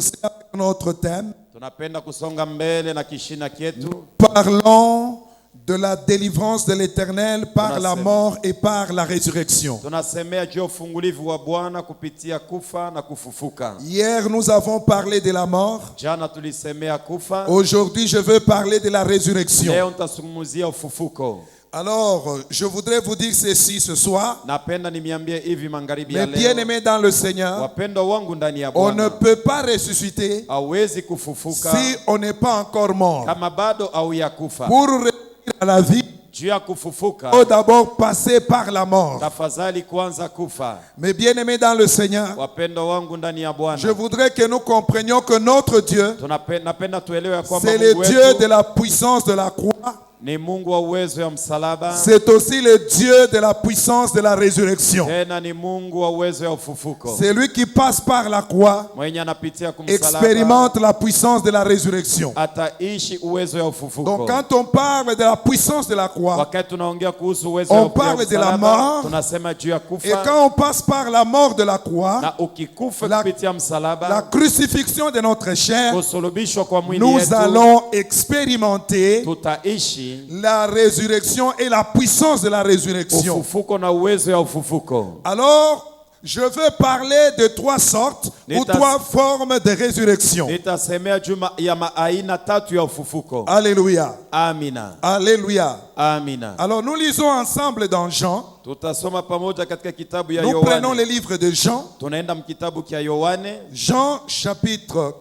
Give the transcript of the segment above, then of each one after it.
avancer avec notre thème. Tunapenda kusonga mbele na kishina kietu. Parlons de la délivrance de l'Éternel par la mort et par la résurrection. Tunasemea juu ufungulivu wa Bwana kupitia kufa na kufufuka. Hier, nous avons parlé de la mort. Jana tulisemea kufa. Aujourd'hui, je veux parler de la résurrection. Leo nitasungumzia ufufuko. Alors, je voudrais vous dire ceci ce soir. Napenda nimiambie hivi magharibi ya Mes leo. bien-aimés dans le Seigneur, Wapendwa wangu ndani ya on ne Bwana. peut pas ressusciter Hawezi kufufuka si on n'est pas encore mort. kama bado au ya kufa. Pour revenir à la vie, Juu ya kufufuka, il faut d'abord passer par la mort. tafadhali kwanza kufa. Mes bien-aimés dans le Seigneur, Wapendwa wangu ndani ya Bwana. je voudrais que nous comprenions que notre Dieu, Napenda tuelewe kwamba c'est le Mungu Dieu wetu de la puissance de la croix. ni Mungu wa uwezo ya msalaba. C'est aussi le Dieu de la puissance de la résurrection. Tena ni Mungu wa uwezo ya ufufuko. C'est lui qui passe par la croix, Mwenye anapitia kumsalaba, expérimente la puissance de la résurrection. ataishi uwezo ya ufufuko. Donc quand on parle de la puissance de la croix, Wakati tunaongea kuhusu uwezo on ya parle de la msalaba, mort. tunasema juu ya et kufa. quand on passe par la mort de la croix, Na ukikufa la- kupitia la msalaba, crucifixion de notre chair, kusulubishwa kwa mwili nous yetu, allons expérimenter tutaishi la résurrection et la puissance de la résurrection. ufufuko na uwezo ya ufufuko. Alors, je veux parler de trois sortes ou trois formes de résurrection. Nitasemea juu ya aina tatu ya ufufuko. Alléluia. Amina. Alléluia. Amina. Alors, nous lisons ensemble dans Jean. Tutasoma pamoja katika kitabu ya Nous prenons Yohane. le livre de Jean. Tunaenda mkitabu kia Yohane. Jean chapitre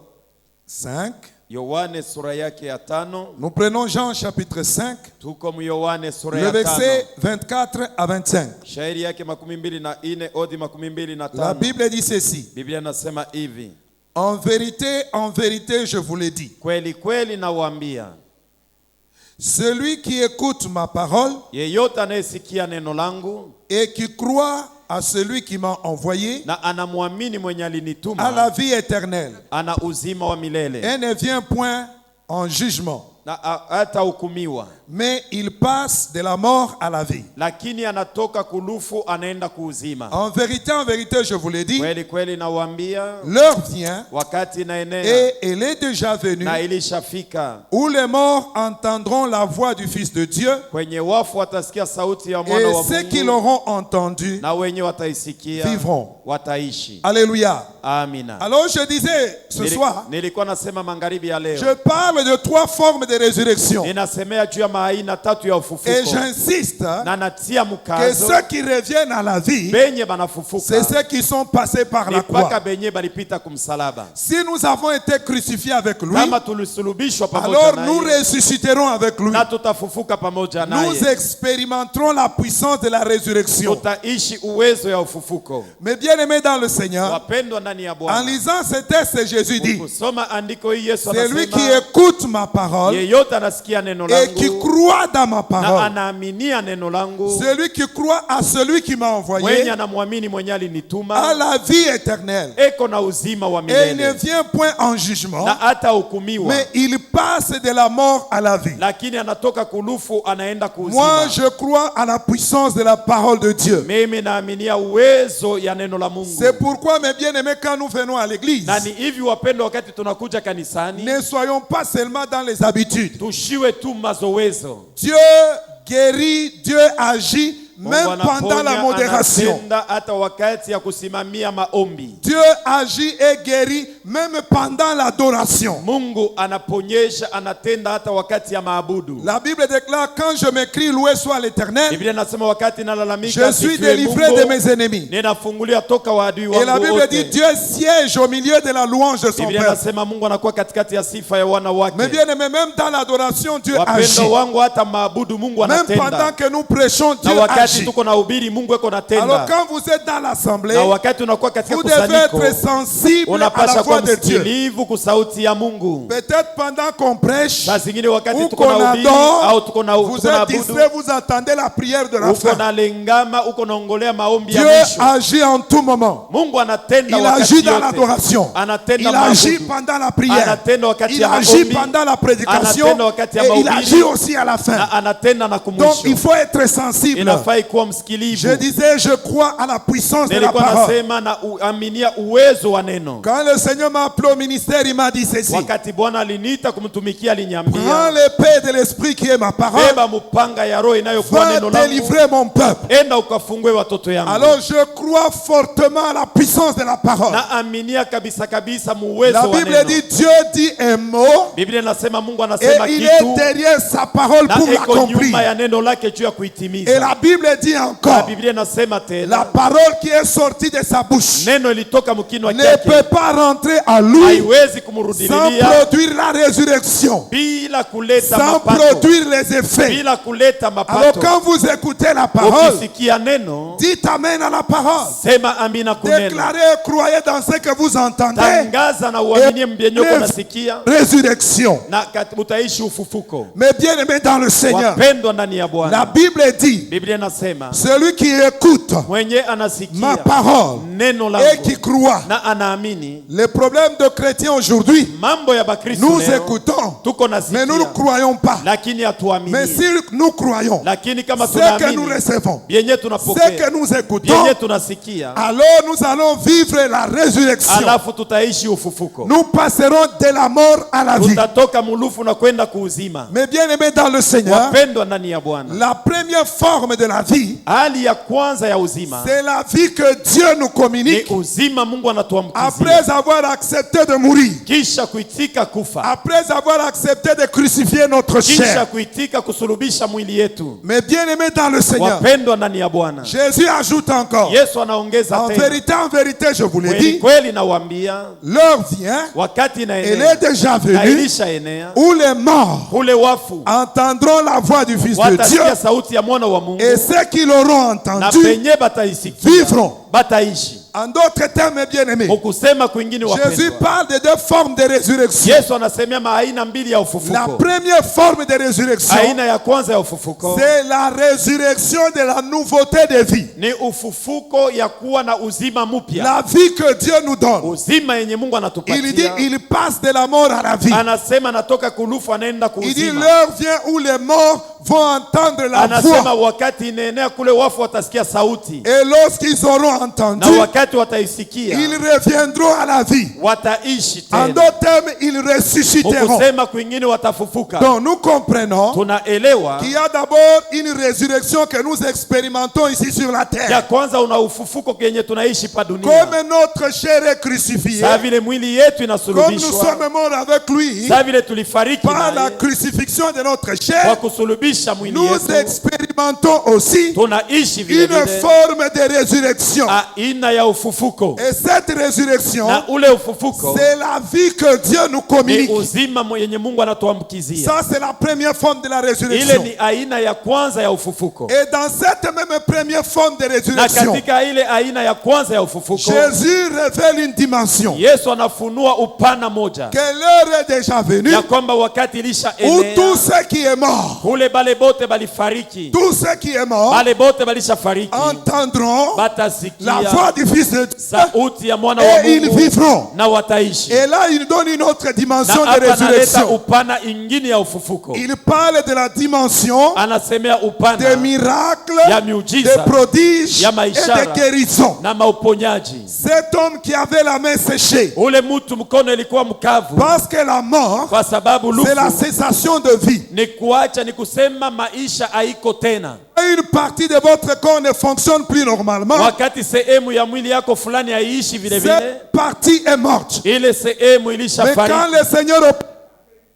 5. Yohane sura yake ya 5. Nous prenons Jean chapitre 5, Tuko mu Yohane sura le ya 5. verset 24 à 25. Shairi yake 24 hadi 25. La Bible dit ceci. Biblia nasema hivi. En vérité, je vous le dis. Kweli kweli nawaambia, Celui qui écoute ma parole yeyote anayesikia neno langu et qui croit à celui qui m'a envoyé na anamwamini mwenye a la alinituma, vie éternelle ana uzima wa milele et ne vient point en jugement, na hatahukumiwa, mais il passe de la mort à la vie. lakini anatoka kulufu anaenda kuuzima. En vérité, je vous le dis, Kweli kweli nawaambia, l'heure vient wakati inaenea et elle est déjà venue na ilishafika, où les morts entendront la voix du Fils de Dieu kwenye wafu watasikia sauti ya mwana et wa ceux qui Mungu, l'auront entendu na wenye wataisikia vivront. wataishi. Alléluia. Amina. Alors je disais ce soir, Nilikuwa nasema magharibi ya leo, je parle de trois formes de résurrection. ninasemea juu ya maaina tatu ya Et ufufuko, j'insiste na natia que mkazo ceux qui reviennent à la vie, benye banafufuka c'est ceux qui sont passés par la mpaka croix. benye balipita kumsalaba. Si nous avons été crucifiés avec lui, Kama tulisulubishwa pamoja alors nous naye, ressusciterons avec lui. na tutafufuka pamoja Nous naye, expérimenterons la puissance de la résurrection. tutaishi uwezo ya ufufuko. Mes bien-aimés dans le Seigneur, Wapendwa ndani ya en Bwana, lisant ce texte, Jésus dit, kusoma andiko hii, Yesu c'est lui qui anasema écoute ma parole yeyote anasikia neno et qui langu croit dans ma na parole. anaaminia neno langu, Celui qui croit à celui qui m'a envoyé mwenye anamwamini mwenye a alinituma, la vie éternelle. eko na uzima wa Et il ne milele, vient point en jugement, na hatahukumiwa, mais il passe de la mort à la vie. lakini anatoka kulufu anaenda Moi, kuuzima. je crois à la puissance de la parole de Dieu. Mimi naaminia uwezo ya neno la Mungu. C'est pourquoi, mes bien-aimés, quand nous venons à l'église, Na ni hivi wapendwa, wakati tunakuja kanisani, ne soyons pas seulement dans les habitudes. tushiwe tu mazoezo. Dieu guérit, Dieu agit, même Mungu pendant la anaponya, modération. anatenda hata wakati ya kusimamia maombi. Dieu agit et guérit, même pendant l'adoration. Mungu anaponyesha, anatenda hata wakati ya maabudu. La Bible déclare, quand je m'écris, loué soit l'Éternel, Biblia inasema wakati nalalamika, je suis asifiwe délivré Mungu, de mes ennemis. ninafungulia toka waadui Et la wangu Bible dit, wote. Dieu siège au milieu de la louange de son Biblia peuple. inasema Mungu anakuwa katikati ya sifa ya wana Mais wake. bien aimé, même dans l'adoration, Dieu agit. Wapendwa wangu, hata maabudu Mungu Même pendant anatenda. que nous prêchons, Na Dieu wakati agit. tuko na ubiri Mungu eko Alors natenda. quand vous êtes dans l'assemblée, Na wakati unakuwa katika vous devez kusanyiko, être sensible à la unapasha voix kuwa de Dieu. msikilivu kusauti ya Mungu. Peut-être pendant qu'on prêche Saa zingine wakati ou tuko qu'on na ubiri adore, au tuko na vous êtes abudu, distrait, vous attendez la prière de la uko fin. na lengama, uko naongolea maombi ya Dieu mwisho. agit en tout moment. Mungu anatenda Il wakati agit dans yote. l'adoration. Anatenda Il agit maabudu. pendant la prière. Anatenda wakati Il ya agit maombi. pendant la prédication. Anatenda wakati ya Et il mahubiri. agit aussi à la fin. Na anatenda na Donc kumwisho. il faut être sensible Inafaa haifai kuwa msikilivu. Je disais, je crois à la puissance de la Nilikuwa parole. nasema na aminia uwezo wa neno. Quand le Seigneur m'a appelé au ministère, il m'a dit ceci. Wakati Bwana aliniita kumtumikia Prends aliniambia, l'épée de l'esprit qui est ma parole. beba mpanga ya roho inayokuwa Va neno langu, délivrer mon peuple. enda ukafungue watoto yangu. Alors je crois fortement à la puissance de la parole. Na aminia kabisa kabisa muwezo La wa Bible neno. dit Dieu dit un mot Biblia inasema Mungu et anasema il kitu est derrière sa parole na pour eko nyuma l'accomplir. ya neno lake juu ya Et kuitimiza. la Bible dit Na encore, Biblia inasema la tena parole qui est sortie de sa bouche neno ilitoka mkinwa ne chake peut pas rentrer à lui haiwezi sans kumrudilia produire la résurrection, bila kuleta sans mapato, produire les effets. bila kuleta Alors mapato. quand vous écoutez la parole, Ukisikia neno dites amen à la parole. sema amina kuneno. Déclarez, croyez dans ce que vous entendez. Tangaza na uaminie mbyenyoko nasikia Résurrection. na utaishi ufufuko. Mais bien aimé dans le Seigneur, Wapendwa ndani ya la Bwana, Bible dit, Biblia inasema celui qui écoute mwenye anasikia ma parole neno et qui langu croit. na anaamini. Les problèmes de chrétiens aujourd'hui, Mambo ya Bakristo nous leo écoutons, tuko mais nous ne nasikia croyons pas. lakini Mais hatuamini. si nous croyons, Lakini kama ce que nous tunaamini recevons, vyenye ce tunapokea que nous écoutons, vyenye tunasikia, alors nous allons vivre la résurrection. alafu tutaishi ufufuko. Nous passerons de la mort à la vie. Tutatoka mulufu na kwenda kuuzima. Mais bien aimé dans le Seigneur, Wapendwa ndani ya Bwana, la première forme de la vie, hali ya kwanza ya uzima c'est la vie que Dieu nous ni communique uzima Mungu anatuambukizia après avoir accepté de mourir, kisha kuitika kufa, après avoir accepté de crucifier notre kisha chair. kuitika kusulubisha mwili yetu. Mais bien aimé dans le Seigneur, Wapendwa ndani ya Bwana, Jésus ajoute encore, Yesu anaongeza en tena, vérité, je vous l'ai kweli dit, kweli nawaambia, l'heure vient, wakati elle inaenea est déjà na venue, ilishaenea, où les morts ule wafu entendront la voix du Fils de Dieu, watasikia sauti ya mwana wa Mungu, et ceux qui l'auront na entendu penye bataisikia vivront. bataishi. En d'autres termes, bien aimés, Ukusema kwingine Jésus wapendwa, parle de deux formes de résurrection. Yesu anasemea aina mbili ya La ufufuko. première forme de résurrection, Aina ya kwanza ya ufufuko c'est la résurrection de la nouveauté de vie. ni ufufuko ya kuwa na uzima mpya, La vie que Dieu nous donne. uzima yenye Mungu Il dit, anatupatia. il passe de la mort à la vie. Anasema anatoka kulufu anaenda Il dit, kuuzima. l'heure vient où les morts vont entendre la Anasema voix. wakati inaenea kule wafu watasikia sauti, Et lorsqu'ils auront entendu, na wakati wataisikia ils reviendront à la vie. wataishi En tena. d'autres termes, ils ressusciteront. Ukusema kwingine watafufuka. Donc nous comprenons Tunaelewa qu'il y a d'abord une résurrection que nous expérimentons ici sur la ya terre. kwanza una ufufuko kenye tunaishi pa dunia. Comme notre chair est crucifiée, Saa vile mwili yetu comme nous inasulubishwa, sommes morts avec lui, saa vile tulifariki par la naye crucifixion de notre kwa chair, kusulubisha mwili nous yetu, expérimentons aussi tunaishi vile une vile forme de résurrection. aina ya ufufuko, Et cette résurrection, na ule ufufuko c'est la vie que Dieu nous ni communique. uzima yenye Mungu anatuambukizia. Ça, c'est la première forme de la Ile résurrection. ni aina ya kwanza ya ufufuko, Et dans cette même première forme de na résurrection, katika ile aina ya kwanza ya ufufuko Jésus révèle une dimension. Yesu anafunua upana moja Que l'heure est déjà venue ya kwamba wakati ilisha où tout enea ce qui est mort, kule bale bote balifariki, tout ce qui est mort, bale bote balishafariki entendront la batasikia voix du Fils de Dieu sauti ya mwana wa et ils Mungu vivront. na wataishi. Et là, il donne une autre Na dimension de hapa analeta résurrection. upana ingine ya ufufuko, Il parle de la dimension anasemea des upana miracles, des ya miujiza prodiges ya et maishara des guérisons. na mauponyaji. Cet homme qui avait la main séchée, Ule mtu mkono ilikuwa mkavu, parce que la mort, kwa sababu c'est la lufu cessation de vie. ni kuacha, ni kusema maisha haiko tena. Une partie de votre corps ne fonctionne plus normalement. Wakati sehemu ya mwili yako fulani haiishi vile vile, Cette partie est morte. ile sehemu Mais quand ilishafariki. le Seigneur opère,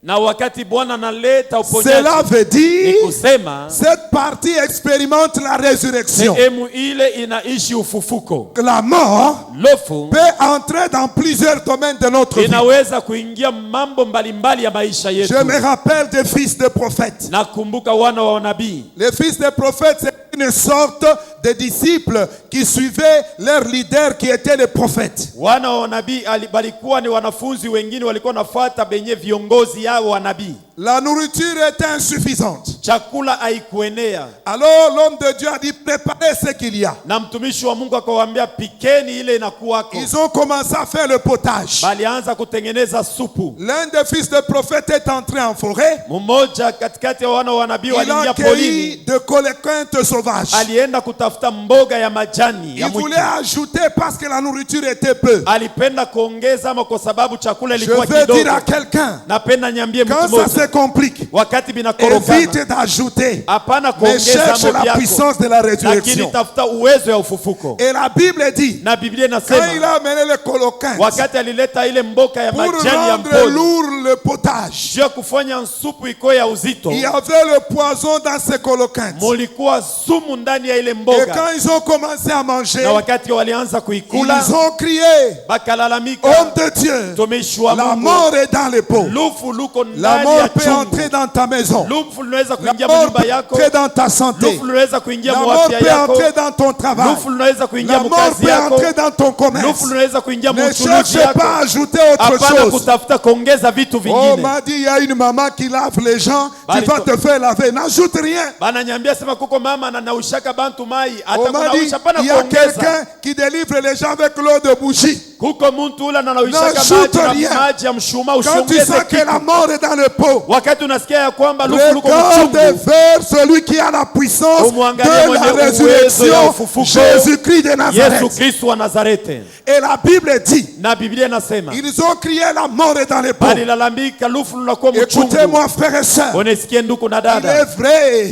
Na wakati Bwana analeta cela uponyaji, veut ni dire kusema cette partie expérimente la résurrection. sehemu ile inaishi ufufuko. La mort Lofu peut entrer dans plusieurs domaines de notre vie. inaweza kuingia mambo mbalimbali ya maisha yetu. Je me rappelle des fils de prophètes. Nakumbuka wana wa nabii. Les fils de prophètes, c'est une sorte de disciples qui suivaient leur leader qui était le prophète. Wana wa nabii balikuwa ni wanafunzi wengine walikuwa nafuata benye viongozi yao wa nabii. La nourriture était insuffisante. chakula haikuenea. Alors l'homme de Dieu a dit préparez ce qu'il y a. Na mtumishi wa Mungu akawaambia pikeni ile inakuwako. Ils ont commencé à faire le potage. Balianza kutengeneza supu. L'un des fils de prophète est entré en forêt. Mmoja katikati ya wana wa nabii Il a waliingia cueilli polini. de colocyntes sauvages. Alienda kutafuta mboga ya majani Il ya mwitu. voulait ajouter parce que la nourriture était peu. Alipenda kuongeza ama kwa sababu chakula Je ilikuwa veux kidogo. dire à quelqu'un, Napenda nyambie mtu quand ça mmoja. se complique, Wakati binakorokana. évite d'ajouter, Hapana mais kuongeza cherche mambo la yako. puissance de la Lakini résurrection. tafuta uwezo ya ufufuko. Et la Bible dit, Na Biblia quand il inasema a amené les colocyntes wakati alileta ile mboka ya pour majani ya rendre mpoli lourd le potage, juu ya kufanya supu iko ya uzito, il y avait le poison dans ces colocyntes. mulikuwa sumu ndani ya ile Et mboga. quand ils ont commencé à manger, Na wakati walianza kuikula ils ont crié, bakalalamika, homme de Dieu, mtumishi wa la Mungu, mort est dans les pots. lufu luko La ndani ya mort peut chungu. entrer dans ta maison. Lufu linaweza La kuingia mort mnyumba peut yako. entrer dans ta santé. Lufu linaweza kuingia La mort mwafya peut yako. entrer dans ton travail. Lufu linaweza kuingia La mort mkazi peut yako. entrer dans ton commerce. Lufu linaweza kuingia Ne mchuruzi cherche yako. pas à ajouter autre Hapana chose. kutafuta kuongeza vitu On vingine. m'a dit, il y a une maman qui lave les gens, tu Bali vas to- te faire laver. N'ajoute rien. Bana nyambia sema kuko mama ananaushaka bantu mai hata On m'a dit, kunausha pana il y a kuongeza. quelqu'un qui délivre les gens avec l'eau de bougie. Kuko muntu ule ananaushaka N'ajoute maji rien. na maji ya mshuma Quand tu usiongeze sens que la kitu. mort est dans le pot, Wakati unasikia ya kwamba lufu luko regarde mchungu, vers celui qui a la puissance Umwangalie de mwenye la uwezo ya résurrection, ufufuko. Jésus-Christ de Yesu Nazareth. Kristo wa Nazarete. Et la Bible dit, Na Biblia inasema ils ont crié la mort est dans les pots. balilalamika lufu lunakuwa mchungu. Écoutez-moi, frères et sœurs, Unasikia ndugu na il dada, est vrai,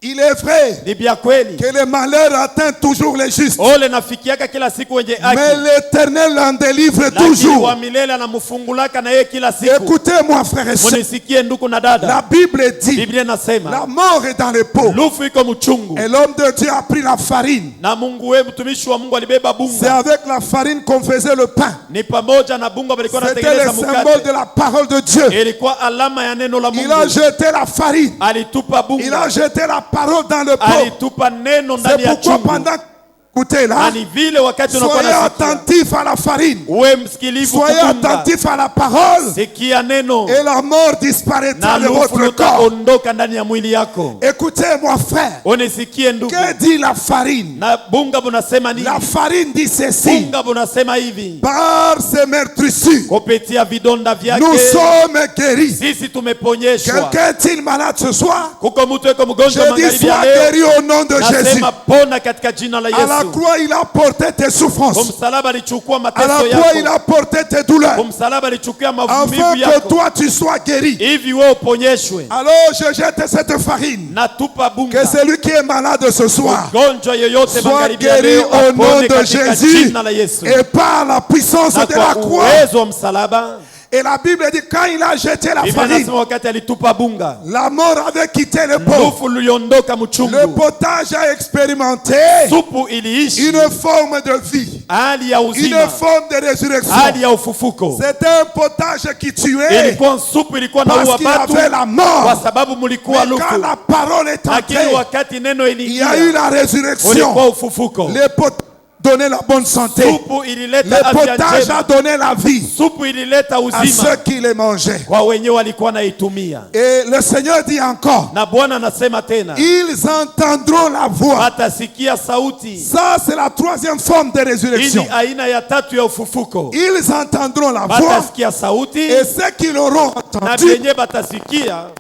il est vrai ni bia kweli que le malheur atteint toujours les justes. ole nafikiaka kila siku wenye Mais haki, l'Éternel en délivre lakini toujours. wa milele anamfungulaka na yeye kila siku. Écoutez-moi, frères et sœurs, Unisikie ndugu na dada, la Bible dit, Biblia la inasema mort est dans les pots. lufu iko mchungu. Et l'homme de Dieu a pris la farine. Na Mungu wewe mtumishi wa Mungu alibeba C'est bunga. avec la farine qu'on faisait le pain. Ni pamoja na bunga walikuwa C'était le wanatengeneza symbole de mkate. la parole de Dieu. Ilikuwa alama ya neno la Il a Mungu. jeté la farine. Alitupa Il a bunga. jeté la parole dans le pot. Alitupa neno C'est ndani ya pourquoi chungu. pendant que vous écoutez là, Na ni vile wakati unakuwa soyez nasikia, attentifs à la farine. uwe msikilivu Soyez kutunga. attentifs à la parole. Sikia neno Et la mort disparaîtra na de lufu votre corps. lutaondoka ndani ya mwili yako. Écoutez-moi, frère. Unisikie ndugu. Que dit la farine? Na bunga bunasema nini? La farine dit ceci. Bunga bunasema hivi. Par ces meurtrissures, Kupitia vidonda vyake nous sommes guéris. sisi tumeponyeshwa. Quelqu'un est-il malade ce soir? Kuko mtu yuko mgonjwa Je dis, magharibi ya sois leo. guéri au nom de Jésus. Nasema pona katika jina la À la Yesu. croix, il a porté tes Kwa souffrances. msalaba alichukua À la mateso croix, il yako. a porté tes douleurs. Kwa msalaba alichukua Afin maumivu que yako. toi, tu sois guéri. Hivi wewe uponyeshwe. Alors, je jette cette farine. Natupa Que bunga. celui qui est malade ce soir Mgonjwa yoyote soit magharibi ya guéri leo au nom apone de katika Jésus jina la Yesu. et par la puissance Na de la kwa croix. uwezo wa msalaba. Et la Bible dit, quand il a jeté la Biblia farine, inasema wakati alitupa bunga, la mort avait quitté le pot. lufu luliondoka Le mchungu. potage a expérimenté Supu iliishi une forme de vie, hali ya une uzima, forme de résurrection. hali ya ufufuko. C'était un potage qui tuait Ilikuwa supu ilikuwa naua parce qu'il y watu avait la kwa mort. sababu mulikuwa Mais quand lufu, la parole est lakini entrée, wakati neno il y a eu iliingia la résurrection. ulikuwa ufufuko. Les potages donné la bonne santé. Supu ilileta Le afya potage njema. a donné la vie Supu ilileta à uzima ceux qui les mangeaient. kwa wenyewe walikuwa naitumia. Et le Seigneur dit encore, Na Bwana anasema tena, ils entendront la voix. watasikia sauti. Ça, c'est la troisième forme de Hii résurrection. ni aina ya tatu ya ufufuko. Ils entendront la voix Watasikia sauti et ceux qui l'auront na entendu venye batasikia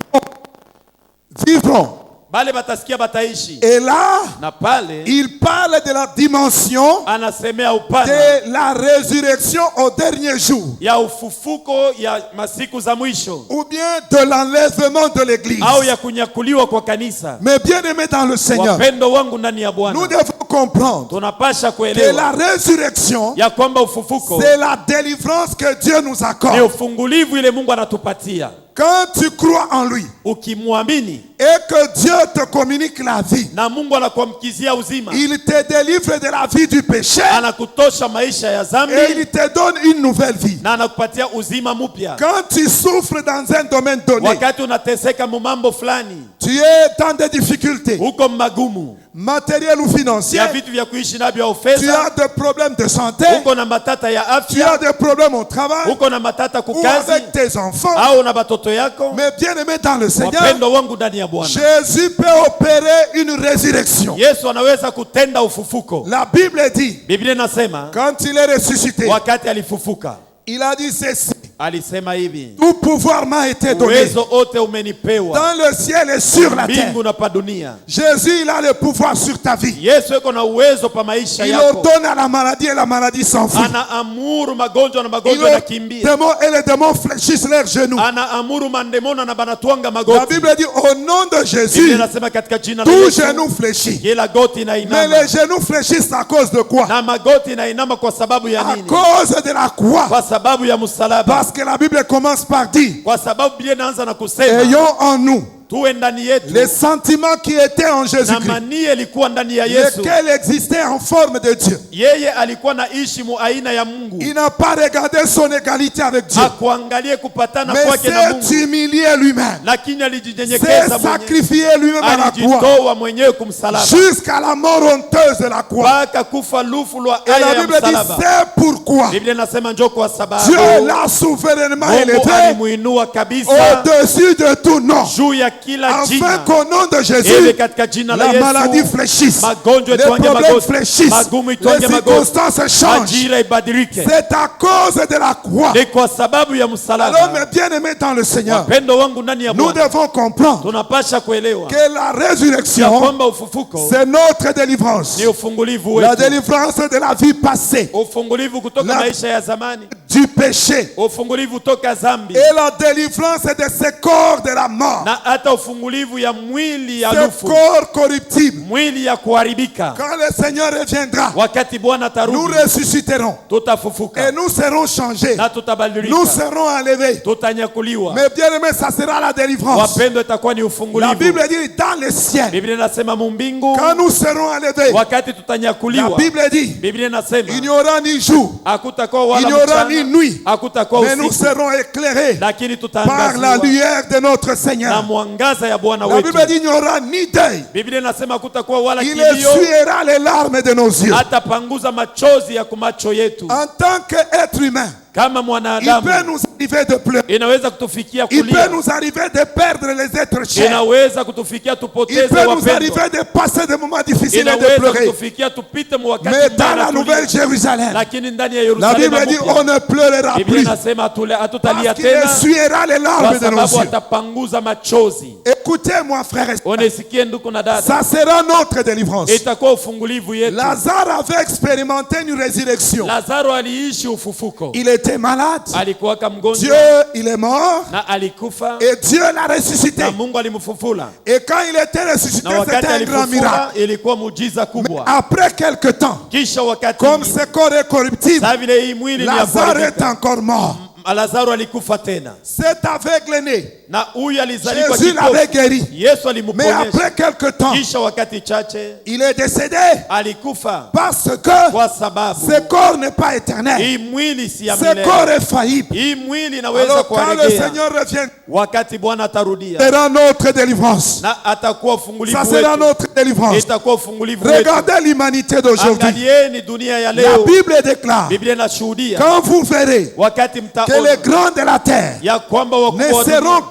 vivront. bale batasikia bataishi. Et là, Na pale il parle de la dimension anasemea upana de la résurrection au dernier jour, ya ufufuko ya masiku za mwisho ou bien de l'enlèvement de l'église. au ya kunyakuliwa kwa kanisa. Mais bien aimé dans le Seigneur, Wapendo wangu ndani ya nous Bwana, devons comprendre tunapasha que kuelewa la résurrection, ya kwamba ufufuko c'est la délivrance que Dieu nous ni accorde. ufungulivu ile Mungu anatupatia. Quand tu crois en lui Ukimwamini et que Dieu te communique la vie, na Mungu anakuamkizia uzima, il te délivre de la vie du péché anakutosha maisha ya et dhambi il te donne une nouvelle vie. na anakupatia uzima mpya. Quand tu souffres dans un domaine donné, Wakati unateseka mu mambo fulani, tu es dans des difficultés huko magumu matérielles ou financières, una vitu vya kuishi navyo au tu fedha, as des problèmes de santé, uko na matata ya tu as afya, des problèmes au travail, uko na matata ou kukazi, avec tes enfants. au na batoto yako, Mais bien-aimé dans le Seigneur, wapendo wangu ndani ya Bwana, Jésus peut opérer une résurrection. Yesu anaweza kutenda ufufuko. La Bible dit, Biblia inasema quand il est ressuscité, wakati alifufuka il a dit ceci: alisema hivi, tout pouvoir m'a été donné uwezo wote umenipewa dans le ciel et sur la terre. mbingu na pa dunia. Jésus, il a le pouvoir sur ta vie. Yesu yuko na uwezo pa maisha Il yako, ordonne à la maladie et la maladie s'enfuit. anaamuru magonjwa na Il magonjwa yanakimbia, démons et les démons fléchissent leurs genoux. anaamuru mandemona na banatwanga La magoti. Bible dit au nom de Biblia Jésus, inasema katika jina la tout Yesu genou fléchit. kila goti Mais inainama, les genoux fléchissent à cause de quoi? na magoti inainama kwa sababu ya À nini? cause de la croix. Kwa sababu ya msalaba. Parce que la Bible commence par dire, Kwa sababu Biblia inaanza na kusema ayons en nous tuwe ndani yetu les sentiments qui étaient en na Jésus-Christ, manie ilikuwa ndani ya Yesu. lesquels existaient en forme de Dieu. Yeye alikuwa na ishi mu aina ya Mungu, Il n'a pas regardé son égalité avec Dieu, hakuangalie kupatana mais kwake na s'est Mungu, humilié lui-même, lakini s'est alijinyenyekeza mwenyewe, sacrifié lui-même à la croix, alijitoa mwenyewe kumsalaba jusqu'à la mort honteuse de la croix. mpaka kufa lufu lwa Et aya la ya Bible dit, msalaba. c'est pourquoi Biblia inasema njoo kwa sababu Dieu l'a souverainement Mungu élevé alimuinua kabisa au-dessus de tout nom, juu ya kila afin jina, qu'au nom de ili Jésus, katika jina la la maladie Yesu fléchisse, magonjwa les itwange problèmes magoti, fléchissent, magumu les itwange magoti, circonstances changent. majira ibadilike. C'est à cause de la croix. Ni kwa sababu ya Alors, msalaba. mes bien-aimés dans le Seigneur, Wapendo wangu ndani ya nous Bwana, devons comprendre tunapasha kuelewa que la ya résurrection, kwamba ufufuko c'est notre délivrance. ni ufungulivu La wetu, délivrance de la vie passée, ufungulivu kutoka La- maisha ya zamani, du péché, ufungulivu toka zambi, et la délivrance de ce corps de la mort, na hata ufungulivu ya mwili ya ce lufu, corps corruptible. mwili ya kuharibika. Quand le Seigneur reviendra, Wakati Bwana nous tarudi, ressusciterons tutafufuka et nous serons changés. na Nous tutabadilika, serons enlevés. tutanyakuliwa. Mais bien-aimés, ça sera la délivrance. Wapendo, itakuwa ni La ufungulivu. Bible dit dans les ciels, Biblia inasema mumbingu, quand nous serons enlevés, wakati la tutanyakuliwa, Bible dit, Biblia inasema il n'y aura ni jour, hakutakuwa il wala n'y aura ni mchana, nuit, hakutakuwa mais nous usiku, serons éclairés lakini par la tutaangaziwa lumière de notre na Seigneur. mwangaza ya Bwana La wetu. Bible dit, il n'y aura ni deuil, Biblia inasema hakutakuwa wala il kilio, essuiera les larmes de nos yeux. atapanguza machozi ya kumacho yetu. En tant qu'être humain, Kama il mwanadamu peut nous arriver de pleurer, inaweza kutufikia il peut kulia, nous arriver de perdre les êtres chers, inaweza kutufikia il tupoteze peut nous wapendwa, arriver de passer des moments difficiles et de inaweza pleurer. kutufikia tupite mu wakati Mais dans mbaya la kulia. nouvelle Jérusalem, Lakini ndani ya la Yerusalemu Bible dit, mpya, on ne pleurera Biblia plus, inasema hatutalia parce qu'il tena essuiera les larmes kwa de nos sababu yeux. atapanguza machozi. Écoutez-moi, frères et sœurs, Unisikie ndugu na dada, ça sera notre délivrance. itakuwa ufungulivu yetu. Lazare avait expérimenté une résurrection. Lazaro aliishi ufufuko, Il était malade. alikuwaka Dieu, mgonjwa il est mort. na alikufa Et Dieu l'a ressuscité. na Mungu alimfufula, Et quand il était ressuscité, na wakati c'était un grand miracle. alifufula ilikuwa mujiza kubwa. Après quelque temps, Kisha wakati comme ce corps est corruptible, saa vile hii mwili ni ya Lazare est kuharibika, encore mort. Lazaro alikufa tena, Cet aveugle-né, na huyu alizaliwa Jésus l'avait kipofu, guéri. Yesu Mais alimuponyesha. après quelque temps, Kisha wakati chache il est décédé alikufa parce que kwa sababu ce corps n'est pas éternel. hii mwili si ya Ce milele. corps est faillible. Hii mwili inaweza Alors quand le kuharibia. Seigneur revient, Wakati Bwana atarudia sera notre délivrance. na atakuwa ufungulivu Ça sera wetu, notre délivrance. itakuwa ufungulivu wetu. Regardez l'humanité d'aujourd'hui. Angalieni dunia ya La leo, Bible déclare, Biblia inashuhudia quand vous verrez wakati que mtaona les grands de la terre ya kwamba wakubwa ne wa seront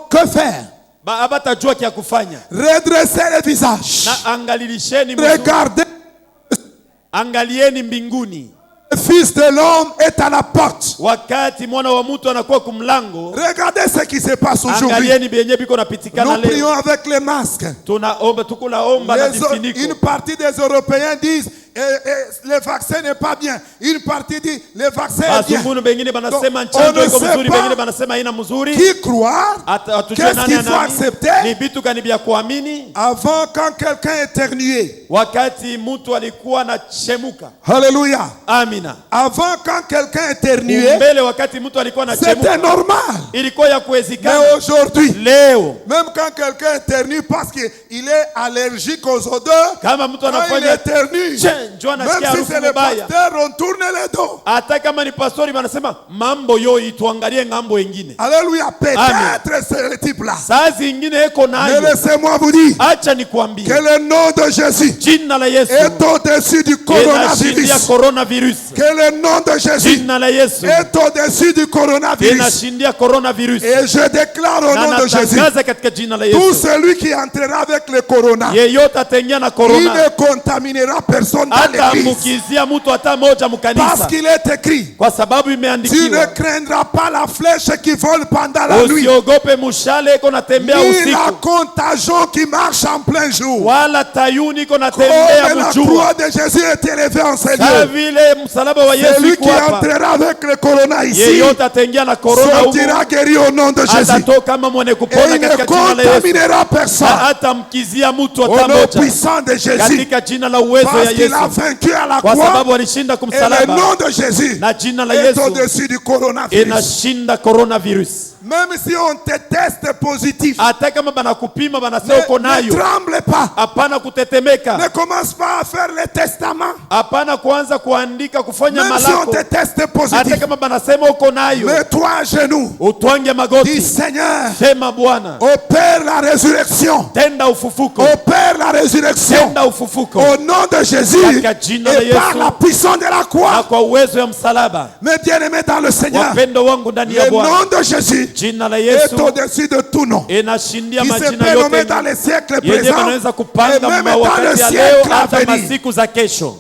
que faire. dunia habatajua kia kufanya, Redressez les visages. na angalilisheni mzuri, Regardez, angalieni mbinguni le Fils de l'homme est à la porte. wakati mwana wa mtu anakuwa kumlango. Regardez ce qui se passe aujourd'hui. Angalieni benye biko napitikana Nous prions leo, avec les masques. tunaomba tukulaomba na vifiniko. Une partie des Européens disent le vaccin n'est pas bien. Une partie dit le vaccin est bien. Bazunguni bengine banasema Donc, on chanjo ne iko sait mzuri, pas bengine banasema haina mzuri. Qui croire? Hatujue Qu'est-ce nani qu'il faut anani, accepter? ni vitu gani vya kuamini. Avant, quand quelqu'un éternuait, Wakati mtu alikuwa na chemuka, Alléluia. amina, Avant, quand quelqu'un éternuait, mbele wakati mtu alikuwa na c'était chemuka normal. ilikuwa ya Mais kuwezekana. aujourd'hui, Leo même quand quelqu'un éternue parce qu'il est allergique aux odeurs, kama mtu quand il anafanya éternue, njo Même anasikia si harufu c'est le mbaya. pasteur, on tourne les dos. Hata kama ni pastori wanasema mambo yo ituangalie ngambo ingine. Alléluia. Peut-être c'est le type là. Saa zingine eko Mais nayo. laissez-moi vous dire Acha nikwambie. que le nom de Jésus Jina la Yesu est au-dessus du inashindia coronavirus. coronavirus. Que le nom de Jésus Jina la Yesu est au-dessus du coronavirus. inashindia coronavirus. Et je déclare au Na nom de Jésus, natangaza katika jina la tout Yesu. celui qui entrera avec le corona, Yeyote ataingia na il corona ne contaminera personne dans l'église. ataambukizia mtu hata moja Parce mkanisa. qu'il est écrit, Kwa sababu tu ne imeandikiwa. craindras pas la flèche qui vole pendant la nuit, Usiogope mushale iko natembea ni la usiku. contagion qui marche en plein jour. Wala tayuni iko Comme natembea la mjua. croix de Jésus est élevée en ces Kama lieux. vile msalaba wa Yesu Celui iko qui hapa. entrera avec le corona ici Yeyote ataingia na corona huko sortira guéri au nom de Jésus. atatoka kama mwenye Et kupona il ne katika jina la Yesu. contaminera personne. Na atamkizia mtu Au hata nom moja puissant de Jésus. katika jina la uwezo Parce ya qu'il a Yesu. vaincu à la Kwa croix. sababu alishinda Et le kumsalaba nom de Jésus na jina la est Yesu au-dessus du coronavirus. inashinda coronavirus. Même si on te teste positif, Hata kama banakupima banasema ne uko nayo, tremble pas. hapana kutetemeka, Ne commence pas à faire le testament. hapana kuanza kuandika kufanya Même si on malako. te teste Hata positif, kama banasema uko nayo, mets-toi à genoux. utwange Dis magoti, Seigneur, sema Bwana, opère la résurrection. tenda ufufuko, Opère la résurrection. tenda ufufuko Au nom de Jésus katika jina la et par Yesu la puissance de la na croix. kwa uwezo ya msalaba. Mes bien-aimés dans le Seigneur, Wapendo wangu ndani ya le Bwana, nom de Jésus jina la est Yesu au-dessus de tout nom. inashindia Qui se majina peut nommer yote dans les siècles yenye présents wanaweza et kupanga même dans le wakati ya leo siècle à hata venir. masiku za kesho.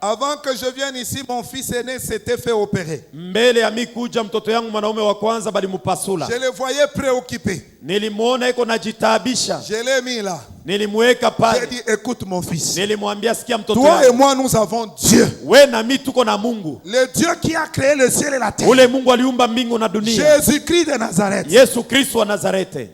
Avant que je vienne ici, mon fils aîné s'était fait opérer. Mbele ya mimi kuja mtoto yangu mwanaume wa kwanza balimupasula. Je le voyais préoccupé. Nilimwona iko najitaabisha. Je l'ai mis là. Nilimweka J'ai pale. dit, écoute mon fils. Nilimwambia sikia mtoto Toi et yangu. moi, nous avons Dieu. We na mimi tuko na Mungu. Le Dieu qui a créé le ciel et la terre. Ule Mungu aliumba mbingu na dunia. Jésus-Christ de Nazareth. Yesu Kristo wa Nazarete.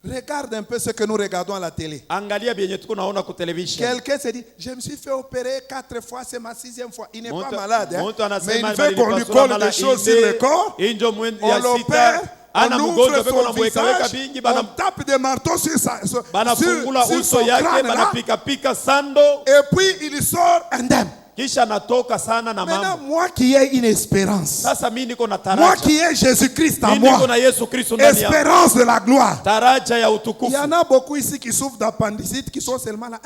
Regarde un peu ce que nous regardons à la télé. Angalia byenye tuko naona ku television. Quelqu'un se dit, je me suis fait opérer 4 fois, c'est ma 6e fois. Il n'est pas Mtu- malade, hein? mtu Mais anasema il veut qu'on lui colle des choses sur le corps. Injo mwezi On ya l'opère, sita. on Ana ouvre mgonjwa beko na son mweka weka visage, bingi on tape des marteaux sur banafungula sur uso son yake crâne là, banapika pika sando et puis il sort indemne. kisha natoka sana na Maintenant, mambo. moi qui ai une espérance, Sasa mimi niko na moi taraja. qui ai Jésus-Christ en Mimi niko moi, na Yesu Kristo ndani yangu. espérance de la gloire. Taraja ya Il y utukufu. en a beaucoup ici qui souffrent d'appendicite, qui sont seulement là.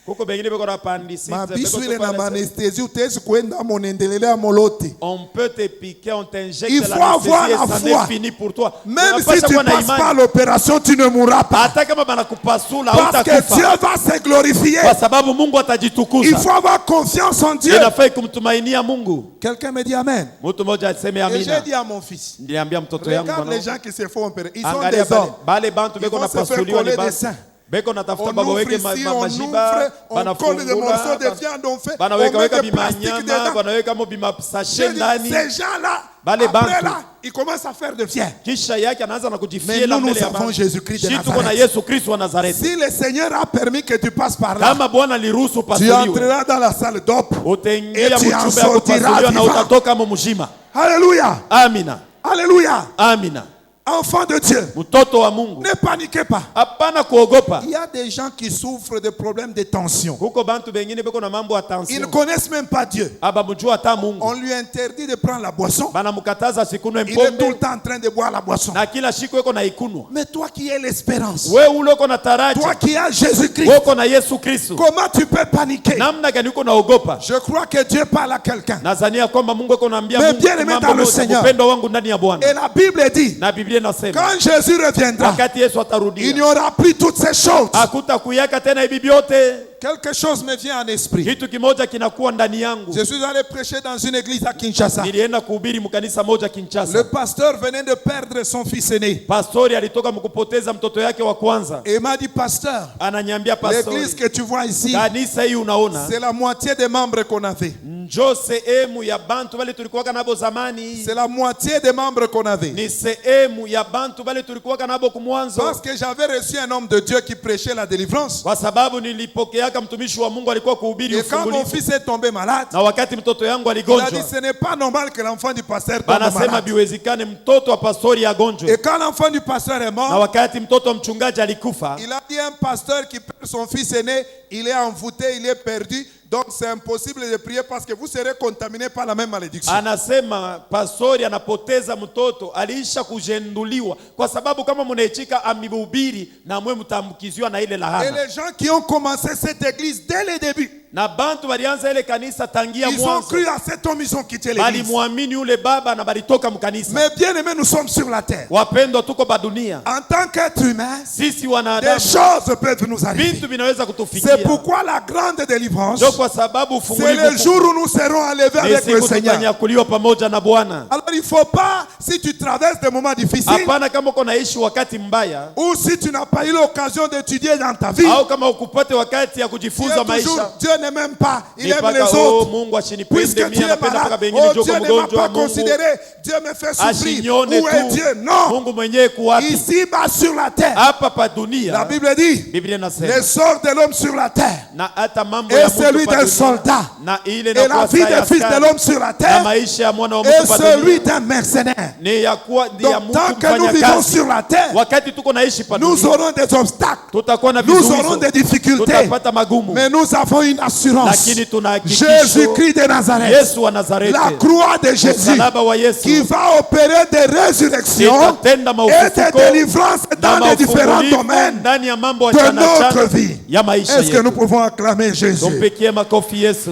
Kuko bengine beko na appendicite. Mabisu beko ile tu na pale. anesthésie utawezi kuenda monendelelea molote. On peut te piquer, on t'injecte Il faut l'anesthésie avoir et la ça foi. n'est fini pour toi. Même si Unapaswa tu kuwa na passes imani. pas l'opération, tu ne mourras pas. Hata kama banakupasula Parce que hautakufa. Dieu va se glorifier. Kwa sababu Mungu Il atajitukuza. faut avoir confiance en Dieu. Inafai kumtumainia Mungu. Quelqu'un me dit Amen. Mtu mmoja aseme Et j'ai amina. dit à mon fils, Niliambia mtoto yangu regarde les mwanao. gens qui se font opérer. Ils sont Angalia des hommes. bale bantu beko Ils na vont se faire pasuliwa coller ni des basi. seins. Beko natafuta On baba ouvre weke ici, on majiba, ouvre, on colle des morceaux de viande, on fait, on banaweka met weka des plastiques bimanyama, dedans. banaweka mo bima Je sachet dis, ndani. ces gens-là, Bale après bantu. là, ils commencent à faire de fier. Kisha yake anaanza na Mais kujifiela nous, nous mbele ya avons bantu. Jésus-Christ de Sisi tuko na Nazareth. Yesu Kristo wa Nazareti. Si le Seigneur a permis que tu passes par là, Kama Bwana aliruhusu tu upasuliwe, entreras dans la salle d'op. utaingia Et tu en mchumba ya sortiras kupasuliwa na vivant. utatoka mo mzima. Alléluia. Amina. Alléluia. Amina. Enfant de Dieu, Mtoto wa Mungu. ne paniquez pas. Hapana kuogopa. Il y a des gens qui souffrent de problèmes de tension. Huko bantu bengine beko na mambo ya Ils ne tension. connaissent même pas Dieu. Abamjua hata Mungu. On lui interdit de prendre la boisson. Banamkataza sikunwe Il est tout le mpombe temps en train de boire la boisson. na kila siku yuko na ikunwa. Mais toi qui as l'espérance, Wewe ule uko na toi taraja. qui as Jésus-Christ, Wewe uko na Yesu Kristo. comment tu peux paniquer? Namna gani uko naogopa? Je crois que Dieu parle à quelqu'un. Nadhania kwamba Mungu yuko naambia Mais Mungu bien aimé mambo dans le moja, Seigneur. upendo wangu ndani ya Bwana. Et la Bible dit, Na Biblia inasema quand Jésus reviendra, wakati Yesu il atarudia n'y aura plus toutes ces choses. hakutakuyaka tena hivi vyote. Quelque chose me vient en esprit. Kitu kimoja kinakuwa ndani yangu. Je suis allé prêcher dans une église à Kinshasa. Nilienda kuhubiri mkanisa moja Le Kinshasa. pasteur venait de perdre son fils aîné. Pastori alitoka mkupoteza mtoto yake wa kwanza. Et il m'a dit, pasteur, Ananiambia pastori, l'église que tu vois ici, kanisa hii unaona c'est la moitié des membres qu'on avait. njo sehemu ya bantu bale tulikuwaka nabo zamani. C'est la moitié des membres qu'on avait. Ni sehemu ya bantu bale tulikuwaka nabo kumwanzo. Parce que j'avais reçu un homme de Dieu qui prêchait la délivrance. Kwa sababu nilipokeaka mtumishi wa Mungu alikuwa kuhubiri Et quand mon ufungulivu. fils est tombé malade, Na wakati mtoto yangu il a dit, aligonjwa, ce n'est pas normal que l'enfant du pasteur tombe banasema malade. biwezekane mtoto wa pastori agonjwe. Et quand l'enfant du pasteur est Na mort, wakati mtoto wa mchungaji alikufa, il a dit un pasteur qui perd son fils aîné, il est envoûté, il est perdu. Donc c'est impossible de prier parce que vous serez contaminés par la même malédiction. Anasema pastori anapoteza mtoto aliisha kujenduliwa kwa sababu kama mnaichika amihubiri na mwe mtambukiziwa na ile Et lahana. les gens qui ont commencé cette église dès le début, Na bantu walianza ile kanisa tangia ils ont mwanzo. cru à cet homme, ils ont quitté l'église. Balimwamini yule baba na balitoka mkanisa. Mais bien aimés, nous sommes sur la terre. Wapendwa, tuko ba dunia. En tant qu'être humain, Sisi des wanadamu choses peuvent nous arriver. vitu vinaweza C'est kutufikia. pourquoi la grande délivrance, Ndio kwa sababu c'est ufungulivu le jour où nous serons enlevés ni avec le siku Seigneur. tutanyakuliwa pamoja na Bwana. Alors il ne faut pas, si tu traverses des moments difficiles, Hapana kama uko naishi wakati mbaya ou si tu n'as pas eu l'occasion d'étudier dans ta vie, au kama ukupate wakati ya tu kujifunza es toujours, maisha. Dieu ne m'aime pas, il Ni aime les paka autres. Mungu ashinipende Puisque mimi, tu es anapenda mpaka malade, bengine oh joko Dieu ne m'a mgonjwa pas Mungu. considéré, Dieu me fait souffrir. Ashinyone Où est tu. Dieu? Non. Mungu mwenyewe kuwapi? Ici-bas sur la terre, Hapa pa la dunia. Bible dit, Biblia inasema le sort de l'homme sur la terre na hata mambo et ya mtu celui pa d'un dunia, soldat na ile et la inakuwa vie saa ya des fils de askari, l'homme sur la na terre maisha ya mwana wa et mtu pa celui dunia d'un mercenaire. ni ya kuwa ya Donc mtu tant que nous mfanya vivons kazi. sur la terre, Wakati tuko naishi pa nous dunia aurons des obstacles, tutakuwa na nous vizuizo, aurons des difficultés, tutapata magumu, mais nous avons une assurance. lakini tuna hakikisho Jésus-Christ de Nazareth, Yesu wa Nazareti, la croix de Jésus, msalaba wa Yesu qui va opérer des résurrections itatenda et des maufufuko délivrances na dans les différents maufungulivu domaines ndani ya mambo ya de chana notre chana vie. ya maisha Est-ce que nous yetu. pouvons acclamer Jésus? Tumpikie makofi Yesu.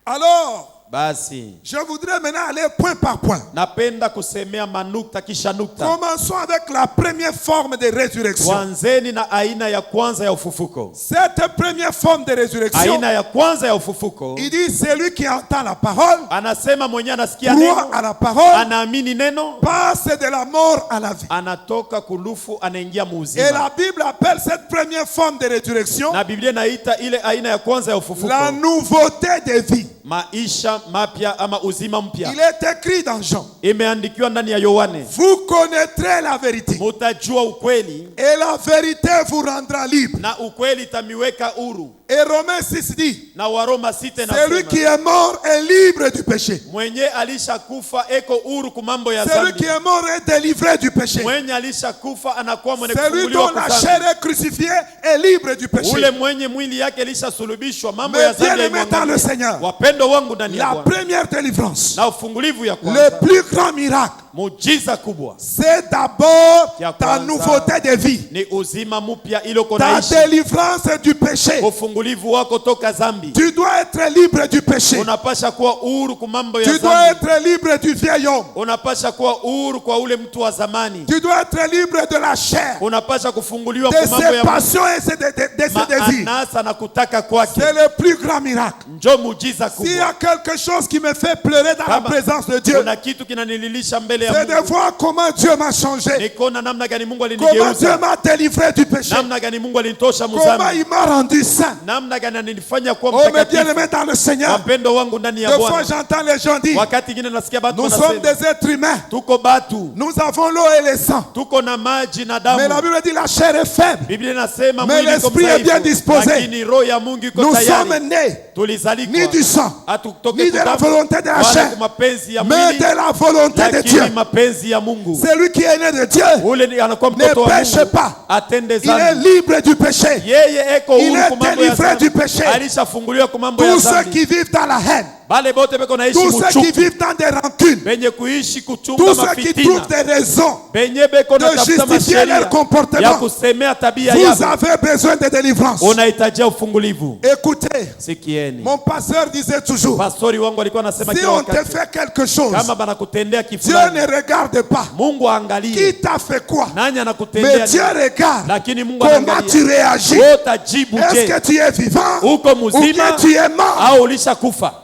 Alors, Basi je voudrais maintenant aller point par point. napenda kusemea manukta kisha nukta. Commençons avec la première forme de résurrection. Tuanzeni na aina ya kwanza ya ufufuko. Cette première forme de résurrection, Aina ya kwanza ya ufufuko, il dit celui qui entend la parole, anasema mwenye anasikia croit neno, à la parole, anaamini neno, passe de la mort à la vie. anatoka kulufu anaingia Et muuzima. la Bible appelle cette première forme de résurrection Na Biblia inaita ile aina ya kwanza ya ufufuko la nouveauté de vie. maisha mapya ama uzima mpya. Il est écrit dans Jean, Imeandikiwa ndani ya Yohane, vous connaîtrez la vérité mutajua ukweli et la vérité vous rendra libre. na ukweli itamiweka huru. Et Romains 6 dit, Na Waroma 6 celui qui nasema est mort est libre du péché. mwenye alishakufa eko huru kumambo ya Celui dhambi. qui est mort est délivré du péché. Mwenye alishakufa anakuwa mwenye Celui kufunguliwa dont la kwa chair dhambi. est crucifiée est libre du péché. Ule mwenye mwili yake ilishasulubishwa mambo Mais ya dhambi bien-aimé dans le haimwangalia. Seigneur, Wapendo wangu ndani ya la Bwana, première délivrance, na ufungulivu ya le kwanza, plus grand miracle, mujiza kubwa c'est d'abord Ya ta kwanza. nouveauté de vie, ni uzima mpya ile uko ta naishi. délivrance du péché. Ufungulivu wako toka dhambi. Tu dois être libre du péché. Unapasha kuwa huru kwa mambo ya Tu dois dhambi. être libre du vieil homme. Unapasha kuwa huru kwa ule mtu wa zamani. Tu dois être libre de la chair, Unapasha kufunguliwa de kwa mambo ses ya passions et de ses désirs. maanasa na kutaka kwake. C'est le plus grand miracle. Njo mujiza S'il y a kubwa. quelque chose qui me fait pleurer dans la Kama présence de Dieu, kuna kitu kinanililisha mbele ya c'est de Mungu, voir comment Dieu m'a changé, nikona namna gani Mungu comment Dieu alinigeuza, m'a délivré du péché, namna gani Mungu alinitosha comment muzambi, il m'a rendu saint. namna gani alinifanya kuwa Oh, mes mtakatifu. bien-aimés dans le Seigneur, Wapendo wangu ndani ya des fois Bwana, j'entends les gens dire, wakati ingine nasikia batu nous sommes wanasema des êtres humains, tuko batu, nous avons l'eau et le sang. tuko na maji na Mais la damu. Bible dit la chair est faible. Biblia inasema Mais mwili uko l'esprit est bien mdhaifu, disposé. lakini roho ya Mungu iko Nous sommes tayari. nés ni Tulizalikwa du sang, hatutoke ni de la kudamu, volonté de la wala chair, kwa mapenzi ya mais mwili, de la volonté de Dieu. lakini mapenzi ya Mungu. Celui qui est né de Dieu, Ule ni anakuwa ne mtoto wa pêche Mungu, pas. atende Il est dhambi. libre du péché. Yeye eko Il huru est kwa mambo ya délivré dhambi. du péché. Alishafunguliwa kwa mambo ya Tous ceux dhambi. qui vivent dans la haine, Bale bote beko naishi tous ceux qui muchuki, vivent dans des rancunes, benye kuishi kuchunga tous ceux qui mafitina, trouvent des raisons benye beko na de tafuta justifier leur masheria comportement, ya kusemea tabia vous yao, avez besoin de délivrance. unahitajia ufungulivu. Écoutez, Sikieni, mon pasteur disait toujours, pastori wangu alikuwa anasema si kila on te wakati, fait quelque chose, kama banakutendea Dieu kifulani, ne regarde pas Mungu aangalie qui t'a fait quoi, nani mais anakutendea Dieu nini, regarde lakini Mungu comment anaangalia tu réagis. wewe utajibu Est-ce je, que tu es vivant uko ou bien mzima tu es mort? au ulishakufa.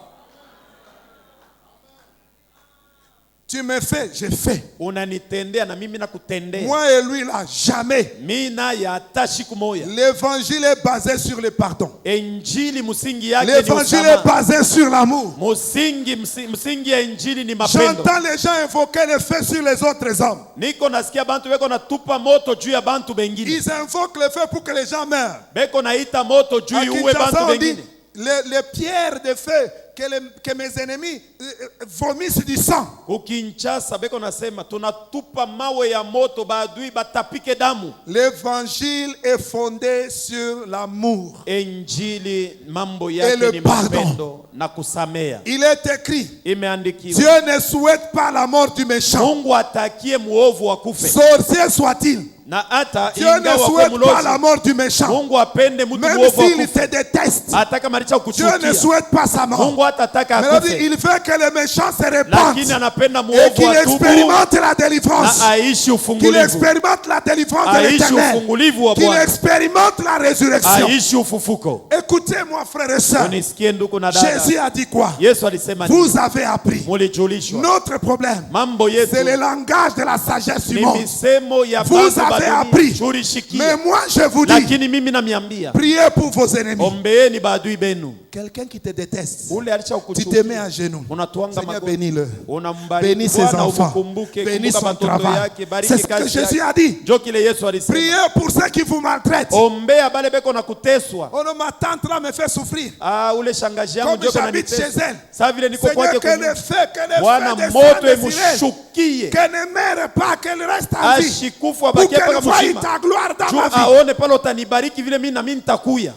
Tu me fais, je fais. Unanitendea na mimi nakutendea. Moi et lui là, jamais. Mimi naye hata siku moja. L'évangile est basé sur le pardon. Injili msingi yake ni L'évangile est msamaha. basé sur l'amour. Msingi ya injili ni mapendo. J'entends les gens invoquer le feu sur les autres hommes. Niko nasikia bantu beko natupa moto juu ya bantu bengine. Ils invoquent le feu pour que les gens meurent. Beko naita moto juu À uwe Kinshasa, bantu on dit, bengine. les pierres de feu que mes ennemis vomissent du sang. Kukinshasa beko nasema tunatupa mawe ya moto baadui batapike damu. L'évangile est fondé sur l'amour. Injili mambo Et yake le ni pardon. mapendo na kusamea. Il est écrit, Imeandikiwa. Dieu ne souhaite pas la mort du méchant. Mungu atakie muovu akufe. Sorcier soit-il. Na hata Dieu ne ingawa kwa souhaite pas la mulozi, mort du méchant. Mungu apende mtu Même muovu s'il akufe. te déteste, Hata kama alicha Dieu ne kuchukia, souhaite pas sa mort. Mungu hatataka Mais akufe. il veut que les méchants se Lakini répandent anapenda et muovu qu'il atubu expérimente la délivrance. na aishi Qu'il ufungulivu. expérimente la délivrance de Aishi l'éternel. ufungulivu wa Qu'il Bwana. expérimente la résurrection. Aishi ufufuko. Écoutez-moi, frères et sœurs. Unisikie ndugu na dada. Jésus a dit quoi? Yesu alisema nini? Vous avez appris. Mulijulishwa. Notre problème, Mambo yetu c'est le langage de la sagesse du ni monde. misemo ya Vous bantu avez ba appris. dunia. Tulishikia. Mais moi, je vous dis, Lakini mimi namiambia, priez pour vos ennemis. ombeeni baadui benu. Quelqu'un qui te déteste, Ule alisha tu kukuchukia. te mets à genoux. Unatuanga Seigneur, magoti. bénis-le. Unambariki Bénis ses Bwana, enfants. umukumbuke, Bénis kumbuka son watoto travail. yake, bariki C'est ce que kazi Jésus yake. a dit. Njo kile Yesu alisema. Priez pour ceux qui vous maltraitent. Ombea bale beko na kuteswa. Oh non, ma tante là me fait souffrir. Ah, ule shangazi yangu Comme ndio kana j'habite chez nitesa. elle. Sasa vile niko Seigneur, kwake qu'elle kunyumba. fait, qu'elle Bwana fait des moto sangs désirés. emushukie. Qu'elle ne meure pas, qu'elle reste en vie. Ashikufu Pour abakie qu'elle paka voie mshima. ta gloire dans Juu ma vie. aone pale utanibariki vile mimi na mimi nitakuya.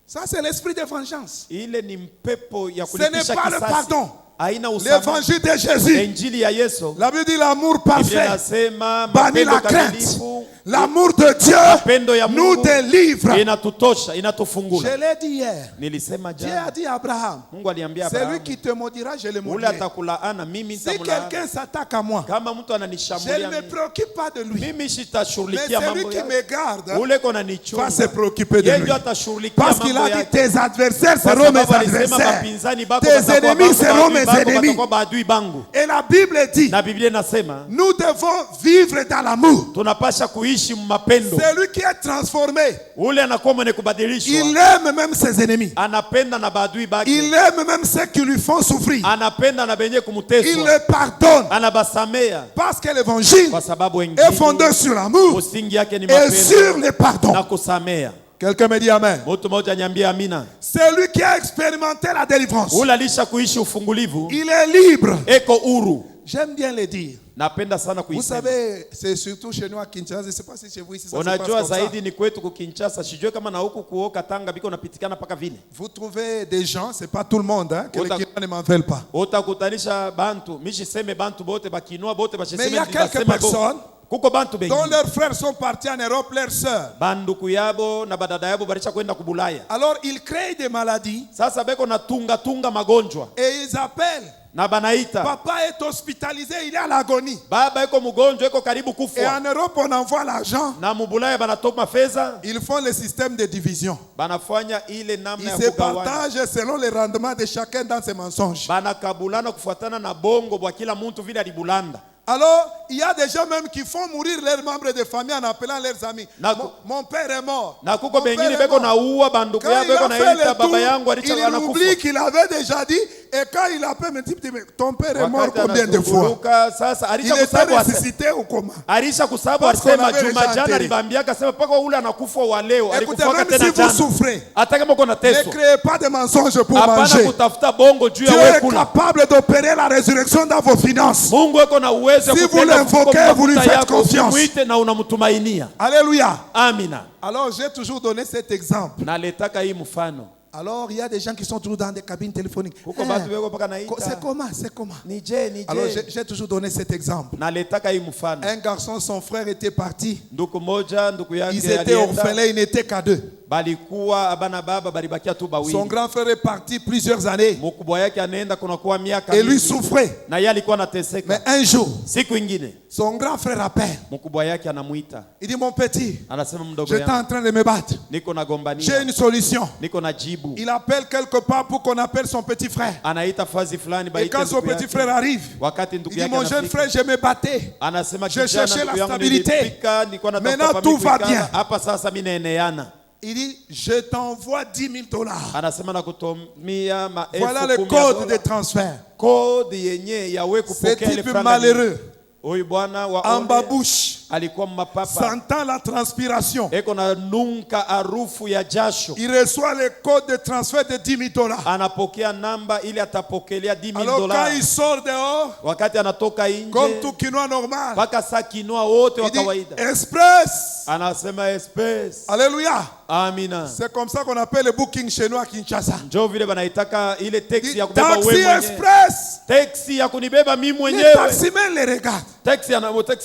Ça, c'est l'esprit de vengeance. Ile ni mpepo ya Ce n'est kulipisha pas le kisasi. pardon. Haina usamaha. L'évangile de Jésus. Injili ya Yesu. La Bible dit l'amour Biblia parfait. inasema Bannit mapendo la crainte. kamilifu. L'amour de Dieu Mapendo ya nous Mungu délivre. inatutosha, Je inatufungula. l'ai dit hier. Nilisema Dieu a jana. dit à Abraham, Mungu aliambia c'est lui Abrahamu, qui te maudira, je le ule maudirai. atakulaana mimi Si nitamlaana. quelqu'un s'attaque à moi, Kama mtu je ne ananishambulia me mimi, préoccupe pas de lui. mimi Mais sitashughulikia celui mambo qui yake. me garde Ule kona va nichunga. se préoccuper de Yeye lui. ndio atashughulikia Parce qu'il mambo a dit, yake. tes adversaires Kwa seront mes sababu alisema adversaires. mapinzani bako Tes watakuwa ennemis bangu, seront maadui mes bako ennemis. watakuwa maadui bangu. Et la Bible dit, Na Biblia inasema nous devons vivre dans l'amour. tunapasha kuishi mapendo. Celui qui est transformé, Ule anakuwa mwenye kubadilishwa. il aime même ses ennemis. Anapenda na maadui bake. Il aime même ceux qui lui font souffrir. Anapenda na benye Il kumuteswa. les pardonne. Anabasamea Parce que l'évangile kwa sababu est fondé wengine sur l'amour msingi yake ni et sur mapendo le pardon. na kusamea. Quelqu'un me dit amen. Mtu mmoja niambie amina. Celui qui a expérimenté la délivrance, Ule alisha kuishi ufungulivu, il est libre. eko huru. J'aime bien le dire. Napenda sana Vous kuisema. savez, c'est surtout chez nous à Kinshasa. Je ne sais pas si chez vous ici ça se passe Unajua comme ça. zaidi ni kwetu kukinchasa, sijue kama na huku kuoka Tanga biko napitikana paka vile. Vous trouvez des gens, c'est pas tout le monde, hein, que les Autant- Kinois ne m'en veulent pas. Utakutanisha bantu, mishi seme bantu bote bakinua bote Mais il y bashiseme a quelques personnes kuko bantu bengi. dont leurs frères sont partis en Europe, leurs sœurs. Banduku yabo na badada yabo balisha kwenda kubulaya. Alors ils créent des maladies Sasa beko na tunga magonjwa et ils appellent. na banaita Papa est hospitalisé, il est à l'agonie. baba iko mgonjwa iko karibu Et kufa. en Europe, on envoie l'argent. Na mubulaya banatoma fedha, Ils font le système de division. banafanya ile namna Ils ya se kugawanya. partagent selon le rendement de chacun dans ses mensonges. Banakabulana kufuatana na bongo bwa kila muntu vile alibulanda. Alors, il y a des gens même qui font mourir leurs membres de famille en appelant leurs amis. Na- Mon père est mort. Na kuko Mon père bengine est beko mort. na uwa banduku Quand yao il beko a na fait ita le baba yangu tour, alicha il anakufa. oublie qu'il avait déjà dit. Et quand il appelle, me dit, mais ton père est mort Wakati combien de fois? anazunguruka, sasa Il alisha était kusabu ase- ressuscité ou comment? alisha kusabu Parce qu'on alisema avait juma déjà jana enterré. alibambia akasema paka ule anakufa wa leo Écoutez, alikufa même tena si vous jana. souffrez, Hata kama uko na ne teso, créez pas de mensonges pour hapana manger. kutafuta bongo juu Dieu ya wewe est kula. capable d'opérer la résurrection dans vos finances. Mungu eko na uwezo wa Si vous kutenda l'invoquez, kufunga vous lui mafuta faites yako, confiance. ukimuite na unamtumainia. Alléluia. Amina. Alors, j'ai toujours donné cet exemple. Naletaka hii mfano. Alors, il y a des gens qui sont toujours dans des cabines téléphoniques. Huko batu beko paka C'est naita. comment? C'est comment? Nije. Alors, j'ai toujours donné cet exemple. Naletaka hii mfano. Un garçon, son frère était parti. Nduku moja, nduku yake Ils étaient alienda. orphelins, ils n'étaient qu'à deux. Balikuwa abana baba balibakia tu Son bawili. grand frère est parti plusieurs années. Mkubwa yake anaenda kunakuwa miaka Et lui mingi. souffrait. Na yeye alikuwa Mais anateseka. un jour, Siku ingine son grand frère appelle. mkubwa yake anamuita. Il dit, mon petit, Anasema mdogo j'étais yangu, en train de me battre. niko J'ai nagombania. une solution. Niko na jibu. Il appelle quelque part pour qu'on appelle son petit frère. Anaita fazi fulani Et baite quand son ndugu petit yake. frère arrive, Wakati il ndugu dit, yake mon jeune anafika, frère, je me battais. anasema Je cherchais kijana, la ndugu yangu stabilité. nilipika, nilikuwa natafuta Maintenant, pa tout va mikuikala. bien. Hapa sasa mimi naeneana. Il dit, je t'envoie 10 000 $. Anasema nakutumia maelfu Voilà le 10,000 code dola. de transfert. Kodi yenye yawe Ce kupokea ile type franga. malheureux Huyu bwana wa en ole, babouche alikuwa mapapa, sentant la transpiration. eko na nunka harufu ya jasho, Il reçoit le code de transfert de $10,000. anapokea namba ili atapokelea Alors quand $10,000. il sort dehors, Wakati anatoka comme nje, tout Quinois normal, mpaka saa kinua wote wa il dit kawaida express. anasema espèce. Alléluia. Amina. C'est comme ça qu'on appelle le booking chez nous à Kinshasa. Njoo vile banaitaka ile Il taxi dit, ya kubeba Taxi wewe mwenyewe, express. taxi ya kunibeba mimi Les mwenyewe. taximens les regardent. Taxi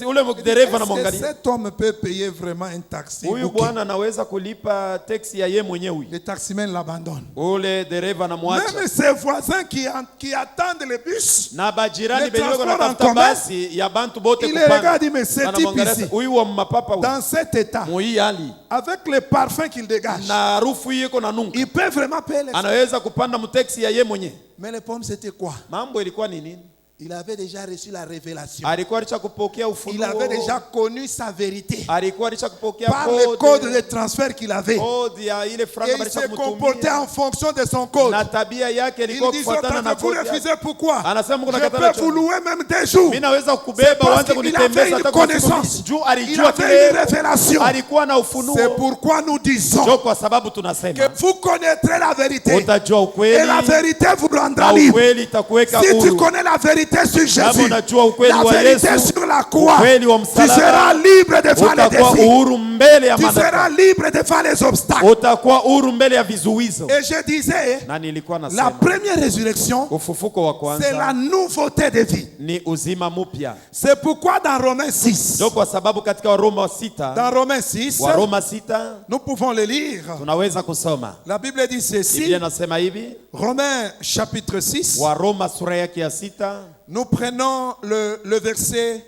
ule dereva Est-ce que anamwangalia, cet homme peut payer vraiment un taxi? huyu booking? bwana anaweza kulipa taxi ya ye mwenyewe. Les taximens l'abandonnent. Ule dereva anamwacha, Même ses voisins qui attendent le bus, na bajirani Le benye bako transport en natafuta commun, basi ya bantu bote il les kupanda, regarde, il me dit, ce type anamwangalia, ici, huyu wa mapapa huyu dans cet état, muhii hali avec le parfum qu'il dégage, na harufu hii iko na nunka, il peut vraiment payer les... anaweza kupanda mtaxi ya ye mwenyewe. Mais le problème c'était quoi? Mambo ilikuwa ni nini? Il avait déjà reçu la révélation. Alikuwa alisha kupokea Il ufunuo, avait déjà connu sa vérité alikuwa alisha kupokea par le code de transfert qu'il avait. kodi ya ile Et franga il balisha se comportait kumtumia, en fonction de son code. na tabia yake Il ilikuwa dit, kufuatana na vous kodi yake. refusez pourquoi? Anasema kuna Je katala peux vous chochote. louer même des jours. Mimi naweza C'est kukubeba parce uanze qu'il avait kunitembeza une hata connaissance. juu Il alijua avait une kile, révélation. alikuwa na C'est ufunuo. pourquoi nous disons Ndio kwa sababu que tunasema vous connaîtrez la vérité. utajua Et ukweli la vérité vous na rendra libre. ukweli itakuweka Si tu huru. connais la vérité sur Kama Jésus, unajua ukweli la wa vérité Yesu, sur la croix, ukweli wa tu msalaba, seras libre devant les utakuwa défis. uhuru mbele ya Tu seras madhara, libre devant les obstacles. utakuwa uhuru mbele ya vizuizo. Et je disais, Na nilikuwa la nasema première résurrection, ufufuko wa c'est la kwanza nouveauté de vie. ni uzima mpya. C'est pourquoi dans Romains 6, Ndio kwa sababu katika Waroma 6, dans Romains 6, Waroma 6 nous pouvons le lire. tunaweza kusoma. La Bible dit ceci, Biblia nasema hivi, Romains chapitre 6, Waroma sura yake ya 6 nous prenons le verset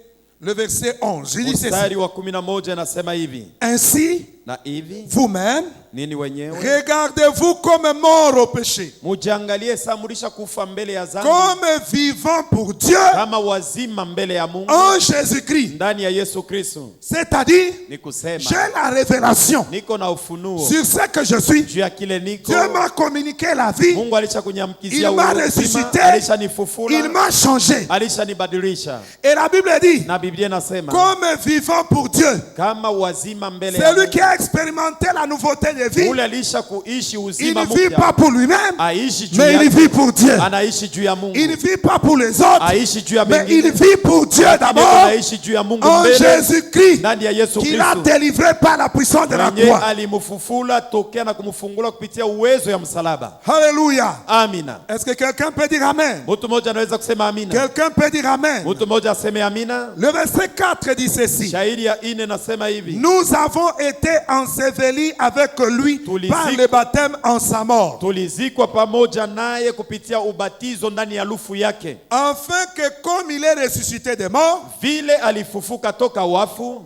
11. Il dit ceci, mstari wa 11 nasema hivi, ainsi, na hivi vous-même, nini wenyewe regardez-vous comme mort au péché, mujiangalie saa mulisha kufa mbele ya dhambi, comme vivant pour Dieu kama wazima mbele ya Mungu en Jésus-Christ. ndani ya Yesu Kristo. C'est-à-dire, Ni kusema j'ai la révélation niko na ufunuo sur ce que je suis. juu ya kile niko. Dieu m'a communiqué la vie. Mungu alisha kunyamkizia Il m'a uzima, ressuscité. alisha Il nifufula, m'a changé. alisha nibadilisha. Et la Bible dit, Na Biblia nasema comme vivant pour Dieu. kama wazima mbele ya C'est lui Mungu. qui a expérimenté la nouveauté de vie. Ule alisha kuishi Il uzima ne vit mpya, pas pour lui-même, aishi juu mais il yake, vit pour Dieu. anaishi juu ya Mungu, Il ne vit pas pour les autres, aishi juu ya mais il wengine, vit pour Dieu d'abord, anaishi juu ya Mungu en mbele, Jésus-Christ, ndani ya Yesu qu'il a Kristo délivré par la puissance de la mwenye croix. alimfufula tokea na kumfungula kupitia uwezo ya msalaba. Alléluia. Amina. Est-ce que quelqu'un peut dire Amen? Mtu mmoja anaweza kusema amina. Quelqu'un peut dire Amen? Mtu mmoja aseme amina. Le verset 4 dit ceci. Shairi ya 4 nasema hivi, Nous avons été ensevelis avec lui par le baptême en sa mort, tulizikwa pamoja naye kupitia ubatizo ndani ya lufu yake, afin que comme il est ressuscité des morts, vile alifufuka toka wafu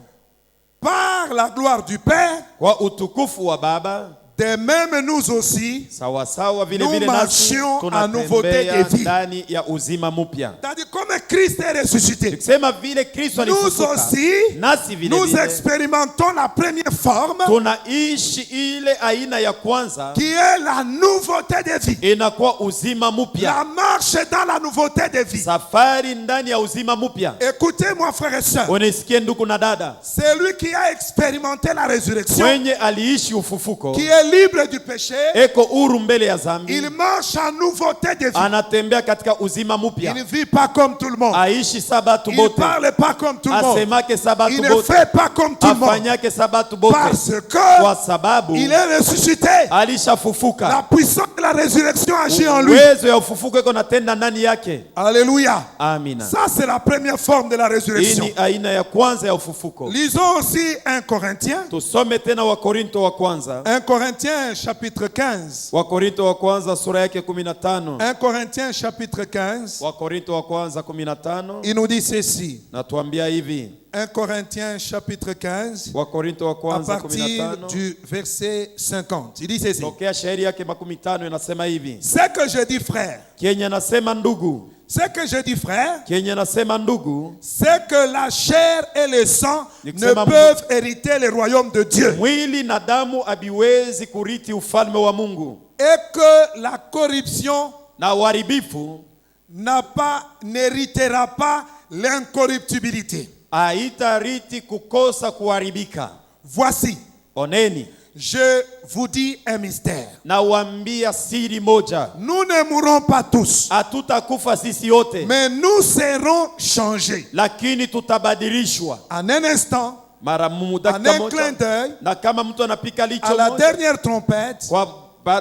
par la gloire du Père, kwa utukufu wa Baba, de même nous aussi, sawasawa vile Nous vile nasi marchions en nouveauté de tunatembea vie. ndani ya uzima mpya. c'est-à-dire comme Christ est ressuscité, Tukisema vile Kristo nous alifufuka, aussi, nasi vile nous vile expérimentons la première forme tunaishi ile aina ya kwanza, qui est la nouveauté de vie. inakuwa uzima mpya, La marche dans la nouveauté de vie. safari ndani ya uzima mpya. Écoutez-moi, frères et sœurs, Unisikie ndugu na dada, c'est lui qui a expérimenté la résurrection, mwenye aliishi ufufuko qui est libre du péché. eko huru mbele ya dhambi, Il marche en nouveauté de vie. anatembea katika uzima Il mpya, ne vit pas comme tout le monde. aishi sabatu Il ne bote, parle pas comme tout le monde. asemake sabatu Il ne bote, fait pas comme tout le monde. afanyake sabatu bote, Parce kwa que sababu il est ressuscité. alishafufuka. La puissance de la résurrection agit en lui. Uwezo ya ufufuko iko natenda ndani yake. Alléluia. Amina. Ça, c'est la première forme de la Hii résurrection. ni aina ya kwanza ya ufufuko. Lisons aussi 1 Corinthiens. Tusome tena Wakorinto wa kwanza, 1 Corinthiens chapitre 15. Wakorinto wa kwanza sura yake 15. 1 Corinthiens chapitre 15. Wakorinto wa kwanza 15 Il nous dit ceci. natuambia hivi, 1 Corinthiens chapitre 15. Wakorinto wa À kwanza partir 15 du verset 50. Il dit ceci. tokea shairi yake 15 inasema hivi, Ce que je dis, frère, kenye nasema ndugu, ce que je dis, frère, kenye nasema ndugu, c'est que la chair et le sang ne Nikusema peuvent hériter le royaume de Dieu. mwili na damu habiwezi kuriti ufalme wa Mungu, Et que la corruption na uharibifu n'héritera pas l'incorruptibilité. Haitariti kukosa kuharibika. Voici, Oneni, je vous dis un mystère. nawaambia siri moja. Nous ne mourrons pas tous, Hatutakufa sisi yote, mais nous serons changés. lakini tutabadilishwa En un instant, mara en dakika un clin moja. d'œil, Na kama mtu anapika à licho la moja, dernière trompette, kwa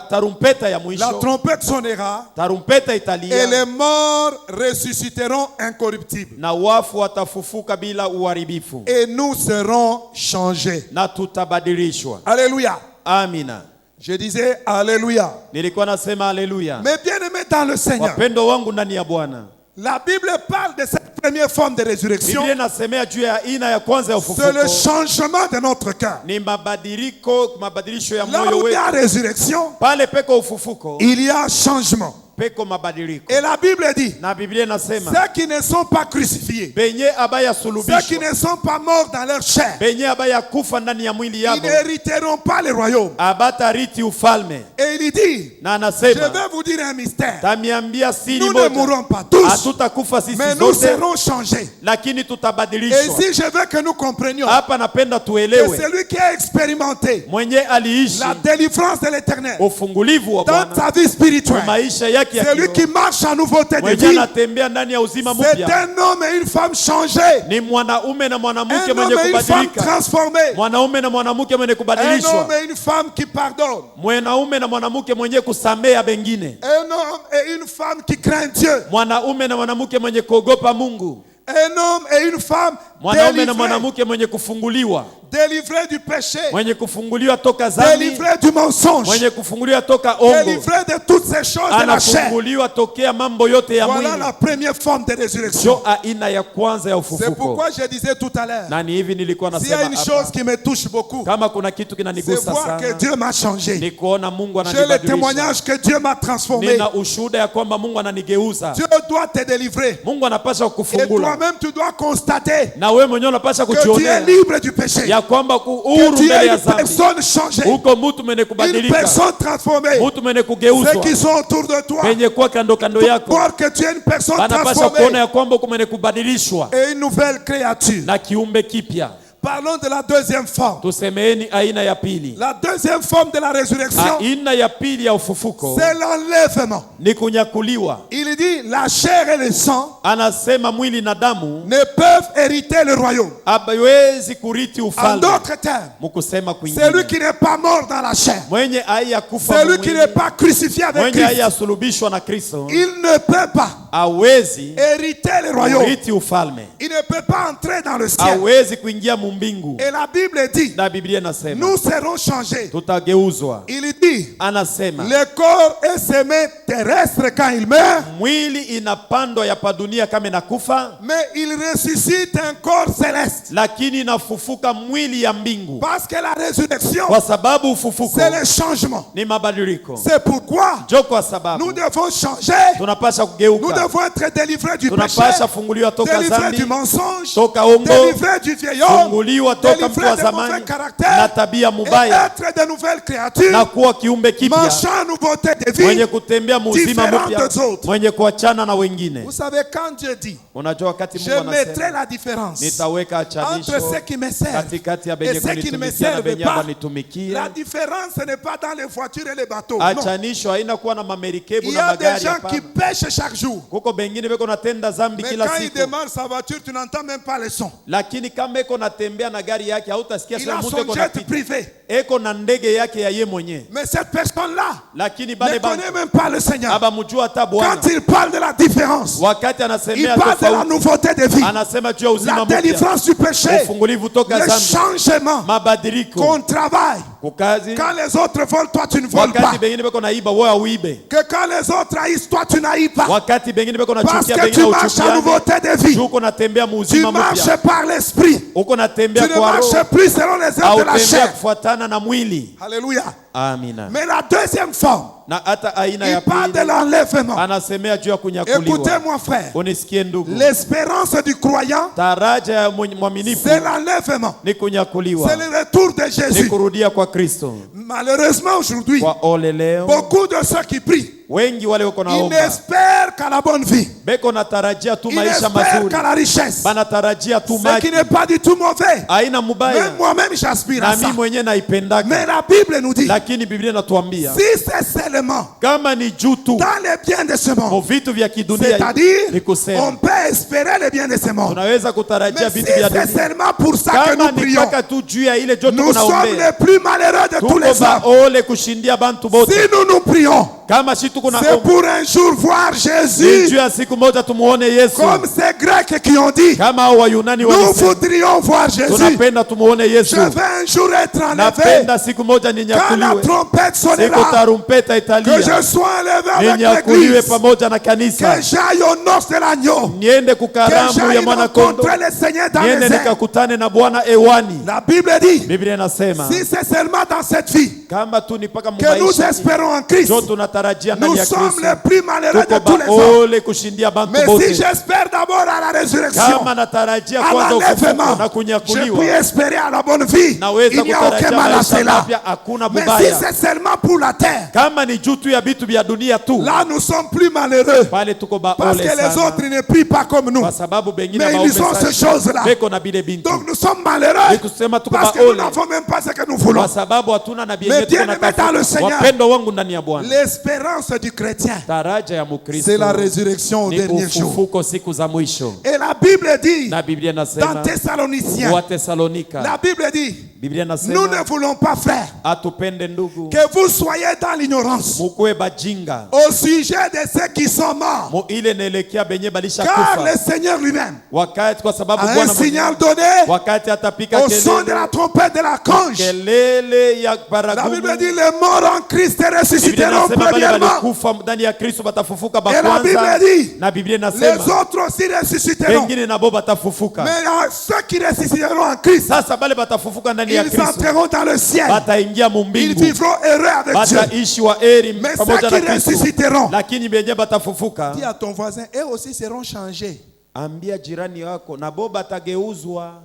tarumpeta ya la mwisho, trompette sonnera tarumpeta et italia, les morts ressusciteront incorruptibles. na wafu watafufuka bila uharibifu, Et nous serons changés. na tutabadilishwa. Alléluia. Amina. Je disais Alléluia. Nilikuwa nasema haleluya. Mes bien-aimés dans le Seigneur, Wapendo wangu ndani ya Bwana, la Bible parle de cette première forme de résurrection. Biblia inasemea juu ya aina ya kwanza ya C'est le ufufuko. changement de notre cœur. Ni mabadilisho ya Là moyo où il y a wetu. résurrection, Pale peko ufufuko, il y a changement. peko mabadiliko. Et la Bible dit, Na Biblia inasema ceux qui ne sont pas crucifiés, benye abaya ceux qui sulubishwa, ne sont pas morts dans leur chair, benye abaya kufa ndani ya mwili ils yabo, n'hériteront pas le royaume. abatariti ufalme. Et il dit, Na je anasema vais vous dire un mystère. tamiambia siri Nous ne moja, mourrons pas tous, hatutakufa sisi mais nous zote, serons changés. lakini Et tutabadilishwa. si je veux que nous comprenions Hapa napenda que tuelewe, celui qui a expérimenté mwenye aliishi la délivrance de l'éternel ufungulivu wa dans Bwana sa vie kwa spirituelle, maisha yake ya celui kiroho, qui marche en nouveauté de mwenye vie, anatembea ndani ya uzima c'est mpya, un homme et une femme changés, ni mwanaume na mwanamke un mwenye homme et une femme kubadilika, transformés, mwanaume na mwanamke mwenye un kubadilishwa, homme et une femme qui pardonnent, mwanaume na mwanamke mwenye kusamea bengine, un homme et une femme qui craignent Dieu, mwanaume na mwanamke mwenye kuogopa Mungu, un homme et une femme mwanaume na délivrés, mwanamke mwenye kufunguliwa, délivrés du péché, mwenye kufunguliwa toka dhambi, délivrés du mensonge, mwenye kufunguliwa toka ongo, délivrés de toutes ces choses de la chair. anafunguliwa tokea mambo yote ya Voilà mwili. la première forme de résurrection. Ndio aina ya kwanza ya C'est ufufuko. pourquoi je disais tout à l'heure, Na ni hivi nilikuwa s'il y a nasema une hapa, chose qui me touche beaucoup, kama kuna kitu c'est kinanigusa voir que sana, Dieu m'a changé. ni kuona Mungu J'ai le ananibadilisha. témoignage que Dieu m'a transformé. Nina ushuhuda ya kwamba Mungu ananigeuza. Dieu doit te délivrer. Mungu anapasha Et kufungula, toi-même, tu dois constater na wewe mwenyewe unapasha que tu es kujionea libre du péché. ya kwamba Que uhuru tu mbele es ya une dhambi, personne changée. uko mtu mwenye Une kubadilika, personne transformée. mtu mwenye Ceux kugeuzwa, qui sont autour de toi penye kuwa kando kando pour yako, voir que tu es une personne anapasha kuona transformée ya kwamba uko mwenye kubadilishwa et une nouvelle créature. na kiumbe kipya. Parlons de la deuxième forme. Tusemeeni aina ya pili. La deuxième forme de la résurrection, Aina ya pili ya ufufuko c'est l'enlèvement. ni kunyakuliwa. Il dit, la chair et le sang Anasema mwili na damu ne peuvent hériter le royaume. hawezi kuriti En ufalme. d'autres termes, Mkusema celui kwingine, qui n'est pas mort dans la chair, mwenye haya kufa celui qui mwili, n'est pas crucifié avec mwenye Christ, haya sulubishwa na Kristo, il ne peut pas hawezi hériter le royaume. kuriti ufalme, Il ne peut pas entrer dans le ciel. hawezi kuingia mumbingu. Et la Bible dit, Na Biblia inasema nous serons changés. tutageuzwa. Il dit, Anasema le corps est semé terrestre quand il meurt, mwili inapandwa ya padunia kama inakufa, mais il ressuscite un corps céleste. lakini inafufuka mwili ya mbingu, Parce que la résurrection, kwa sababu ufufuko c'est le changement. ni mabadiliko. C'est pourquoi Jo, kwa sababu nous devons changer. tunapasha Nous kugeuka, devons être délivrés du péché, tunapasha funguliwa toka délivrés dhambi, du mensonge, toka ongo, délivrés du vieil homme, funguliwa toka mtu délivrés wa de mauvais zamani na caractères tabia et mubaya, être de nouvelles créatures, na kuwa kiumbe kipya marchant en nouveauté de mwenye vie. kutembea muzima différent mpya, des autres. mwenye kuachana na wengine. Vous savez, quand Dieu dit, Unajua wakati je Mungu mettrai anasema la différence nitaweka entre achanisho ceux qui me servent katikati ya et benye ceux qui ne me kunitumikia na servent benye pas. La wanitumikia. différence, ce n'est pas dans les voitures et les bateaux. Non. Achanisho haina kuwa na mamerikebu Il y na a des magari, gens qui hapana. pêchent chaque jour. Kuko bengine beko natenda zambi Mais kila quand il siku, démarre sa voiture, tu n'entends même pas le son. lakini kama eko natembea na gari yake hautasikia Il sema a mtu son eko jet napita, privé. eko na ndege yake ya ye mwenyewe, Mais cette personne-là lakini ne bale connaît bantu même pas le Seigneur. abamjua hata Bwana. Quand il parle de la différence, Wakati il anasemea parle de la tofauti, nouveauté de vie, anasema juu ya uzima la mpya, délivrance du péché, ufungulivu toka le dhambi, changement, mabadiliko qu'on travaille. kukazi. Quand les autres volent, toi tu ne voles pas. Wakati bengine beko naiba, wewe hauibe. Que quand les autres haïssent, toi tu n'haïs pas. Wakati bengine beko Parce nachukia, que bengine tu marches en uchukiane, nouveauté de vie. uko natembea Tu muuzima marches mpya, par l'esprit. uko Tu natembea ne kwa marches roho, plus selon les œuvres de la hautembea chair. kufuatana na mwili. Alléluia. Amina. Mais la deuxième forme, Na hata aina ya il parle de pili l'enlèvement. anasemea juu ya kunyakuliwa. Écoutez-moi frère, Unisikie ndugu, l'espérance du croyant, taraja ya mwaminifu c'est l'enlèvement. ni kunyakuliwa, C'est le retour de ni Jésus. kurudia kwa Kristo. Malheureusement aujourd'hui, Kwa ole leo beaucoup de ceux qui prient, wengi wale wako ils naomba n'espèrent qu'à la bonne vie. beko natarajia tu Il maisha espère mazuri, qu'à la richesse. banatarajia tu Ce qui maji. n'est pas du tout mauvais. Haina mubaya, Même moi-même, j'aspire à na ça. mimi mwenyewe naipendaka, Mais la Bible nous dit, lakini Biblia inatuambia si c'est seulement kama ni juu tu dans les biens de ce kwa monde, vitu vya kidunia, c'est-à-dire, ni on kusema peut espérer les biens de ce monde. tunaweza kutarajia Mais si vitu vya c'est dunia. seulement pour ça que Kama nous ni prions, mpaka tu juu ya ile joto nous sommes kunaombea, les plus malheureux de tous tuko les hommes. baole kushindia bantu bote. Si nous prions, Kama si tuko c'est naomba pour un jour voir ni Jésus, juu ya siku moja tumuone Yesu, comme ces Grecs qui ont dit, kama hao Wayunani nous walisema voudrions voir Jésus. tunapenda tumuone Yesu, Je vais un jour être enlevé. napenda siku moja Quand la ninyakuliwe, trompette siku sonnera, tarumpeta que italia, je sois enlevé avec ninyakuliwe l'église, pamoja na kanisa, que j'aille aux noces de l'agneau, niende que kukaramu ya j'aille mwana kondo, rencontrer le Seigneur dans niende les airs. nikakutane na Bwana ewani. La Bible dit, Biblia inasema si c'est seulement dans cette vie kama tu ni paka que nous mumaisha espérons en Christ, ndio tunatarajia ndani nous ya sommes Kristo, les plus malheureux de tuko tous les hommes. baole kushindia bantu Mais si bote. j'espère d'abord à la résurrection, Kama natarajia à kwanza ufufuko l'enlèvement, na je kunyakuliwa, puis espérer à la bonne vie. naweza Il n'y a aucun kutarajia mal à maisha cela. mapya, hakuna Mais si mubaya. c'est seulement pour la terre, Kama ni juu tu ya vitu vya dunia tu, là nous sommes plus malheureux. pale tuko Parce baole que les sana, autres ne prient pas comme nous. kwa sababu bengine Mais baombe ils ont ces sana, choses-là. beko na bile bintu, Donc nous sommes malheureux ni kusema tuko parce que nous baole n'avons même pas ce que nous voulons. kwa sababu hatuna na Mais bienye tuko bien-aimés dans le natafuta. Seigneur, Wapendo wangu ndani ya Bwana, l'espérance du chrétien, taraja ya c'est Mukristo la résurrection au ni dernier jour. ufufuko siku za mwisho. Et la Bible dit, Na Biblia dans inasema Thessaloniciens, wa Thessalonika, la Bible dit, Biblia nous inasema ne voulons pas, frères, atupende ndugu, que vous soyez dans l'ignorance mukuwe bajinga au sujet de ceux qui sont morts. mu ile naelekea benye balisha Car kufa, le Seigneur lui-même wakati kwa sababu a un Bwana signal donné wakati atapika au son de kelele, la trompette de la conche. kelele ya La baragumu. Bible dit, les morts en Christ Biblia ressusciteront inasema bale premièrement. walikufa ndani ya Kristo batafufuka Et la Bible bakwanza, dit, na Biblia les inasema autres aussi ressusciteront. wengine nabo batafufuka. Mais ceux qui ressusciteront en Christ, Sasa bale batafufuka ndani ya ils Kristo entreront dans le ciel. bataingia Ils mumbingu, vivront heureux avec Dieu. bataishi wa heri Mais pamoja ceux na qui Kristo. ressusciteront, Lakini benye batafufuka, dis à ton voisin, eux aussi seront changés. ambia jirani wako nabo batageuzwa,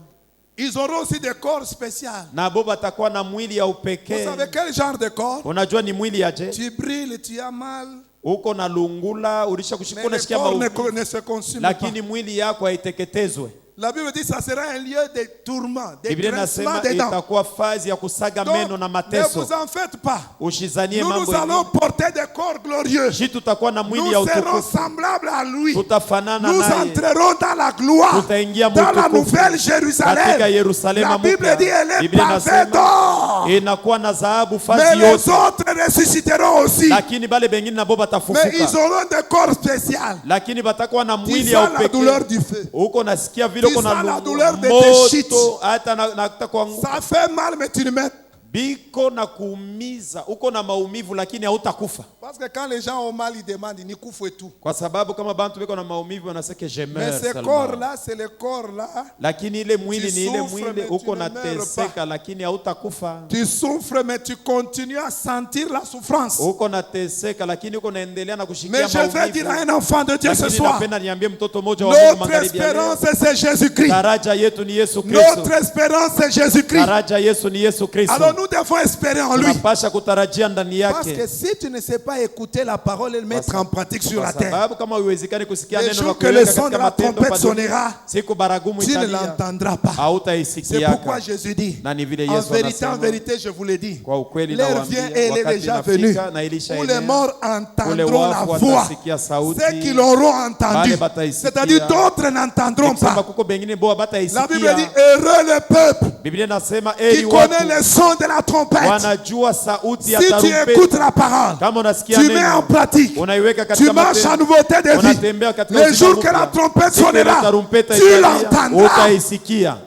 Ils auront aussi des corps spéciaux. nabo batakuwa na mwili ya Vous upekee. savez quel genre de corps? Unajua ni mwili aje? Tu brilles, tu as mal, Uko na lungula, ulisha kushika, mais le unasikia corps maumivu, ne se consume pas. lakini mwili yako haiteketezwe. La Bible dit que ça sera un lieu de tourment, de Biblia grincement inasema des dents. itakuwa fazi ya kusaga Donc, meno na ne mateso. vous en faites pas. Ushizanie Nous, mambo nous allons yenyewe. porter des corps glorieux. Shi tutakuwa na Nous mwili ya serons utukufu, semblables à lui. tutafanana Nous naye, entrerons dans la gloire, tutaingia dans la mutukufu nouvelle katika Jérusalem. Yerusalemu La Bible mpya. dit elle est Biblia pavée inasema d'or. inakuwa na dhahabu Mais fazi les yote, autres ressusciteront aussi. lakini bale bengine nabo Mais batafufuka, ils auront des corps spéciaux. lakini batakuwa na Tu mwili ya sens la douleur upekee. du feu. Huko nasikia vile Tu uko na sens la lungu, douleur de tes shit. moto hata na kuanguka, Ça fait mal, mais tu le mets. biko na kuumiza, uko na maumivu lakini hautakufa, Parce que quand les gens ont mal, ils demandent, ils couffent et tout. kwa sababu kama bantu biko na maumivu wanasema je Mais meurs ce seulement. corps-là, c'est le corps-là. Lakini ile mwili Tu ni ile souffres, mwili, mais tu uko ne na meurs teseka lakini hautakufa, Tu souffres, mais tu continues à sentir la souffrance. uko na teseka lakini uko naendelea na kushikia Mais je vais dire à un enfant de Dieu ce Lakini soir, napenda niambie mtoto mmoja wa Mungu notre magharibi ya leo, espérance, c'est Jésus-Christ. daraja yetu ni Yesu Notre Kristo, espérance, c'est Jésus-Christ. daraja Yesu ni Yesu Kristo. Alors nous devons espérer en lui. Tunapasha kutarajia ndani Parce que yake, si tu ne sais pas écouter la parole et le mettre en pratique sur kwa la terre, sababu kama uwezekani kusikia le neno na jour que le kuweka son de katika la matendo trompette pa dunia, sonnera, siku baragumu tu ne italia, l'entendras pas. C'est hautaisikiaka. pourquoi Jésus dit, Na ni vile en Yesu vérité, en anasema, vérité, je vous le dis, kwa ukweli l'heure vient nawaambia, et elle est wakati déjà venue, inafika na ilisha où les enea, morts ule entendront la wafu voix. watasikia sauti, Ceux qui l'auront entendu, Bale bataisikia. c'est-à-dire d'autres n'entendront kusema pas. kuko bengine bo La Bible dit, bataisikia. heureux le peuple Biblia inasema qui eli connaît watu le son de la trompette. wanajua sauti ya Si tu tarumbeta. écoutes la parole, Kama unasikia tu mets en neno pratique, unaiweka tu katika marches en matendo, nouveauté de vie. unatembea katika Le uzima jour que mpya. la trompette Siku ile sonnera, tarumbeta tu italia, l'entendras. utaisikia.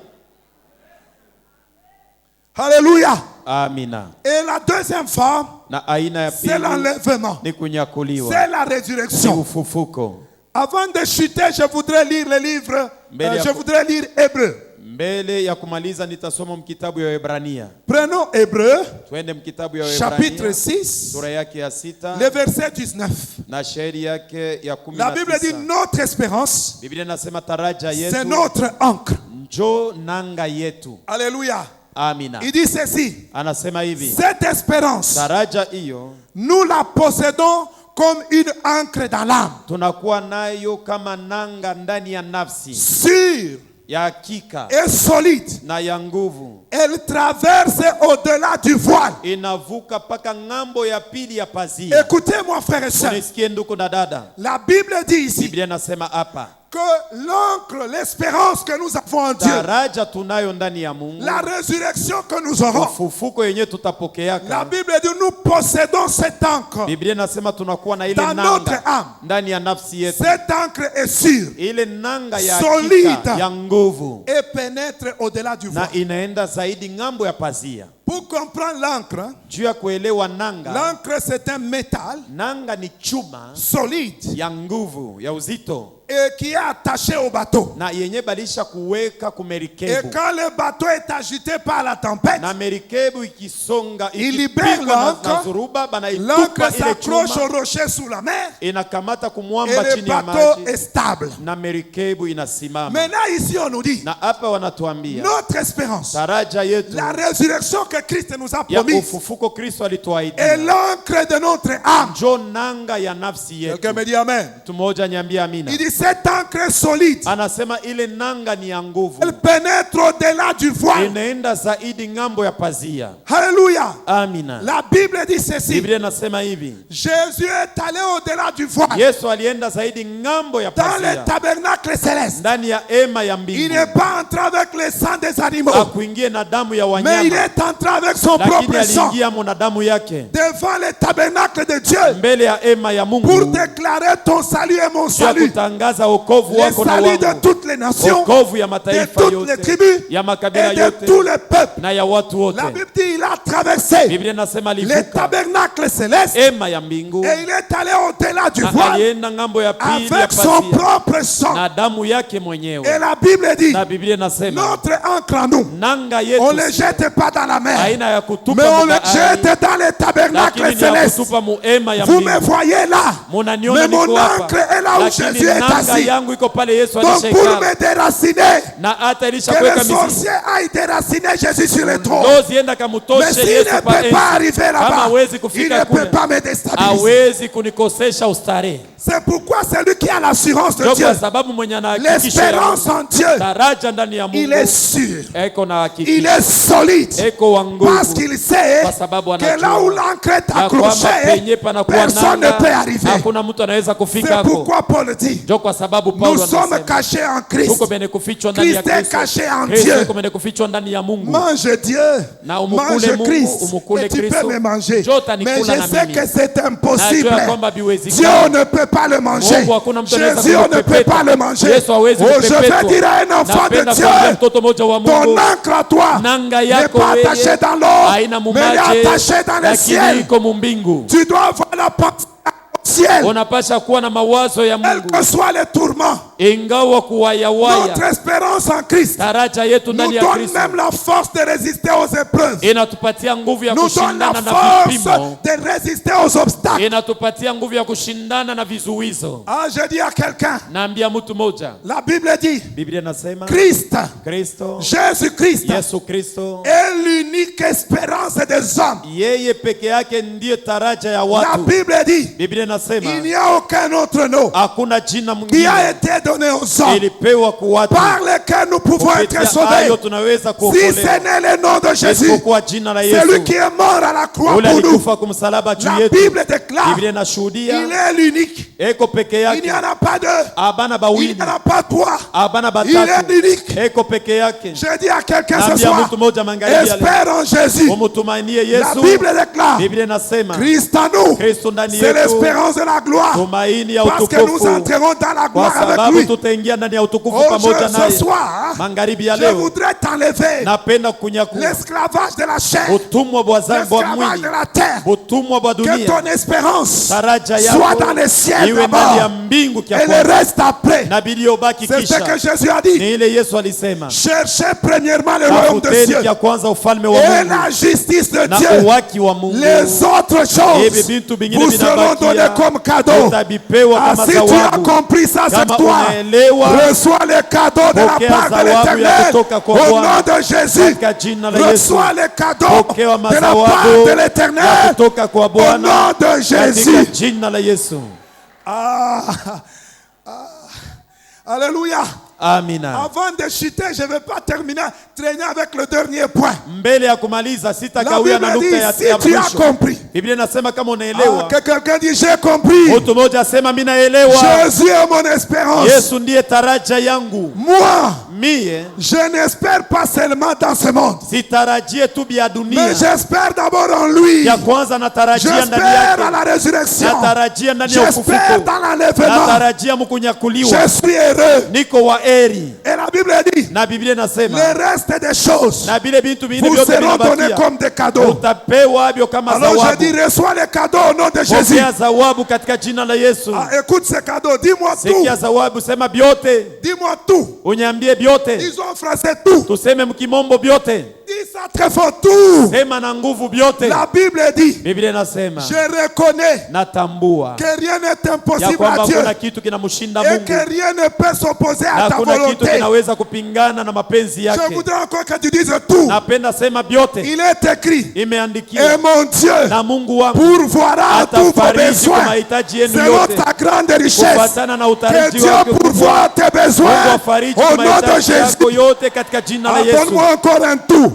Alléluia. Amina. Et la deuxième forme, Na aina ya c'est pili l'enlèvement. ni kunyakuliwa, C'est la ni résurrection. ufufuko. Avant de chuter, je voudrais lire le livre, Mbele je ya- voudrais lire Hébreu. Mbele ya kumaliza nitasoma mkitabu ya Waebrania. Prenons Hébreu, Twende mkitabu ya chapitre Waebrania 6, sura yake ya 6 le verset 19. na shairi yake ya La Bible dit 19. notre espérance, Biblia inasema taraja c'est yetu notre encre. njo nanga yetu. Alléluia. Amina. Il dit ceci, Anasema hivi, cette espérance, taraja hiyo nous la possédons comme une ancre dans l'âme. tunakuwa nayo kama nanga ndani ya nafsi Sûre ya hakika et solide. na ya nguvu, Elle traverse au-delà du voile. inavuka paka ng'ambo ya pili ya pazia. Écoutez-moi, frères et sœurs. Unisikie ndugu na dada, La Bible dit ici Biblia inasema hapa que l'encre, l'espérance que nous avons en Dieu, daraja tunayo ndani ya Mungu, la résurrection que nous aurons, ufufuko yenye la tutapokeaka. Bible dit nous possédons cette encre Biblia inasema tunakuwa na ile dans notre nanga âme. ndani ya nafsi yetu. Cette encre est sûre Ile nanga ya Solide. hakika ya nguvu et pénètre au-delà du na voile. inaenda zaidi ng'ambo ya pazia. Pour comprendre l'encre, Juu ya kuelewa nanga, l'encre c'est un métal nanga ni chuma solide ya nguvu ya uzito et qui est attaché au bateau. na yenye balisha kuweka Et kumerikebu, quand le bateau est agité par la tempête, na merikebu ikisonga Il libère ikipigwa na l'encre. zuruba, banaitupa l'encre ile s'accroche chuma au rocher sous la mer inakamata et kumwamba le chini ya bateau est maji stable. na merikebu inasimama. Maintenant ici on nous dit, Na hapa wanatuambia notre espérance, daraja yetu la résurrection que Christ nous a ya promise ufufuko Kristo est alituahidia l'encre de notre âme. njo nanga ya nafsi yetu. Quelqu'un me dit Amen. Mtu mmoja niambie amina. Il dit cette encre solide, Anasema ile nanga ni ya nguvu, elle pénètre au-delà du voile. inaenda zaidi ng'ambo ya pazia. Alléluia. Amina. La Bible dit ceci. Biblia inasema hivi, Jésus est allé au-delà du voile. Yesu alienda zaidi ng'ambo ya Dans le pazia, tabernacle céleste. ndani ya hema ya Il mbingu. n'est pas entré avec le sang des animaux, Akuingie na damu ya mais il wanyama, est entré avec son lakini propre sang aliingia mo na damu yake devant le tabernacle de Dieu mbele ya hema ya pour Mungu, déclarer ton salut et mon juu ya salut, kutangaza wokovu le wako na salut de wangu, toutes les nations, wokovu ya de mataifa toutes les yote, tribus ya makabila et de yote tous les peuples. na ya watu wote. La Bible dit il a traversé Biblia inasema le alivuka tabernacle céleste hema ya mbingu et il est allé au-delà du na voile alienda ng'ambo ya pili ya avec son pazia propre sang. na damu yake Et mwenyewe. la Bible dit Na Biblia inasema notre encre en nous, nanga on ne le yetu jette pas dans la mer, haina ya mais kutupa on le mbaari, jette dans le tabernacle lakini ni ya céleste. kutupa mu hema ya Vous me mbingu. voyez là, Munaniona mais mon niko hapa, encre est là où lakini Jésus est nanga assis. yangu iko pale Yesu Donc pour alishaika, me déraciner, na hata ilisha que kuweka le mizizi sorcier aille déraciner Jésus sur le trône. ndo zienda Mais kamutoshe s'il Yesu ne pa peut pas enzi. arriver Kama là-bas, hawezi il kufika ne peut kule, pas me déstabiliser. hawezi kunikosesha ustarehe. C'est pourquoi celui qui a l'assurance de Ndio Dieu, kwa sababu mwenye anahakikisha ya l'espérance en Dieu, daraja ndani ya il Mungu est sûr, eko na il hakikisha, est solide, eko wa parce nguvu, qu'il sait kwa sababu que là anajua où l'encre est ya kwamba penye accrochée, panakuwa personne ne peut nanga, arriver. hakuna mtu anaweza kufika C'est hapo. pourquoi Paul dit, Ndio kwa sababu nous Paulo sommes anasema cachés en Christ. tuko bene kufichwa ndani ya Christ est Kristo. caché en Kristo Dieu. yuko bene kufichwa ndani ya Mungu. Mange Dieu, Na umukule mange Mungu, Christ, umukule et tu peux Kristo. me manger. Jota Mais nikula je na sais mimi. que c'est impossible. Najua kwamba haviwezekani. Dieu ne peut pas le manger. Mungu hakuna mtu anaweza Jésus on ne peut kumupepeta. pas le manger. Yesu hawezi Oh, je kupepetwa. vais dire à un enfant de Napenda Dieu, kuambia mtoto mmoja wa ton Mungu, encre à toi nanga n'est yako pas wewe attaché dans l'eau, haina mais elle mumaje, est attachée dans le lakini ciel. iko mumbingu. Tu dois avoir la pensée au ciel, Unapasha kuwa na mawazo ya quels Mungu que soient les tourments. ingawa kuwayawaya. Notre espérance en Christ Daraja yetu nous ndani ya donne Kristo même la force de résister aux épreuves. inatupatia nguvu ya Nous donne la kushindana na force vipimo, de résister aux obstacles. inatupatia nguvu ya kushindana na vizuizo. Ah, je dis à quelqu'un, Naambia mtu moja, la Bible dit, Biblia inasema Christ, Kristo, Jésus-Christ Yesu Kristo est l'unique espérance des hommes. yeye peke yake ndiye taraja ya La watu. Bible dit, Biblia inasema il n'y a aucun autre nom hakuna jina qui mwingine a été donné aux hommes ilipewa kwa watu par lequel nous pouvons être kupitia hayo sauvés. tunaweza Si ce kuokolewa, n'est le nom de Jésus, isipokuwa jina la c'est Yesu lui qui est mort à la croix ule pour nous. alikufa kumsalaba juu La yetu. Bible déclare, Biblia inashuhudia il est l'unique. eko peke Il yake, n'y en a pas deux. abana Il bawili, n'y en a pas trois. abana Il est batatu, l'unique. eko peke yake. Je dis à quelqu'un ce Naambia soir, mtu mmoja magharibi ya leo, espère en Jésus. umutumainie La Yesu. Bible déclare, Biblia inasema Christ en nous, Kristo ndani c'est yetu, l'espérance de la gloire. tumaini ya Parce que nous utukufu, entrerons dans la kwa gloire avec sababu lui. tutaingia ndani ya utukufu Oh, pamoja ce naye. soir, Magharibi ya je leo voudrais t'enlever napenda kunyakua l'esclavage de la chair, utumwa bwa l'esclavage mwili, de la terre. utumwa bwa Que dunia. ton espérance Taraja soit dans yako le ciel iwe ndani ya d'abord mbingu kia et le kwanza, reste après. na biliyobaki C'est ce que kisha. Jésus a dit. Ni ile Yesu alisema, Cherchez premièrement le royaume de tafuteni Dieu kia kwanza ufalme wa et Mungu la justice de na Dieu. uwaki wa Mungu, Les autres hivi choses vitu vingine vous seront données vinabakia comme cadeau. utabipewa Ah, kama si tu as zawabu. compris ça Kama cette fois, unaelewa, reçois les cadeaux de la pokea part de zawabu ya l'Éternel. kutoka kwa Au Bwana. nom de Jésus, Katika jina la Yesu. reçois les cadeaux Pokea de la part mazawabu de ya l'Éternel. kutoka kwa Au Bwana. nom de Katika Jésus. jina la Yesu. Alléluia. Amina. Avant de chuter, je ne vais pas terminer, traîner avec le dernier point. Mbele ya kumaliza La sitakawia na Bible nukta dit, ya si tu as mwisho. compris, Biblia inasema kama unaelewa. que quelqu'un dit, j'ai compris. Mtu mmoja asema mimi naelewa. Jésus est mon espérance. Yesu ndiye taraja yangu. Moi, Mie je n'espère pas seulement dans ce monde, sitarajie tu vya dunia. mais j'espère d'abord en lui. Ya kwanza natarajia ndani J'espère à yake. la résurrection. Natarajia ndani ya J'espère ufufuko. dans l'enlèvement. Natarajia mkunyakuliwa. Je suis heureux. Niko wa eri. Et la Bible dit, Na Biblia inasema le reste des choses na vile vitu vingine vous vyote seront donnés vinabakia. comme des cadeaux. Utapewa hivyo kama Alors je zawabu. dis, reçois les cadeaux au nom de Jésus. Pokea zawabu katika jina la Yesu. Ah, écoute ces cadeaux, dis-moi tout. Sikia zawabu, sema vyote. Dis-moi tout. Uniambie vyote. Disons en français tout. Tuseme mkimombo vyote. Dis ça très fort, tout. Sema na nguvu vyote. La Bible dit, Biblia inasema je reconnais natambua que rien n'est ya impossible à kwamba Dieu kuna kitu kinamshinda et Mungu que rien ne peut s'opposer à na ta kuna kitu volonté. kinaweza kupingana na mapenzi Je yake. voudrais encore que tu dises tout. Napenda sema vyote. Il est écrit, Imeandikiwa et mon Dieu na Mungu wangu pourvoira tous vos atafariji kwa besoins mahitaji yenu selon yote ta grande richesse. kufuatana na Que utariji Dieu wake. pourvoie tes Mungu besoins afariji au kwa nom de mahitaji Jésus. yako yote katika jina la Ah, Yesu. donne-moi encore un tout.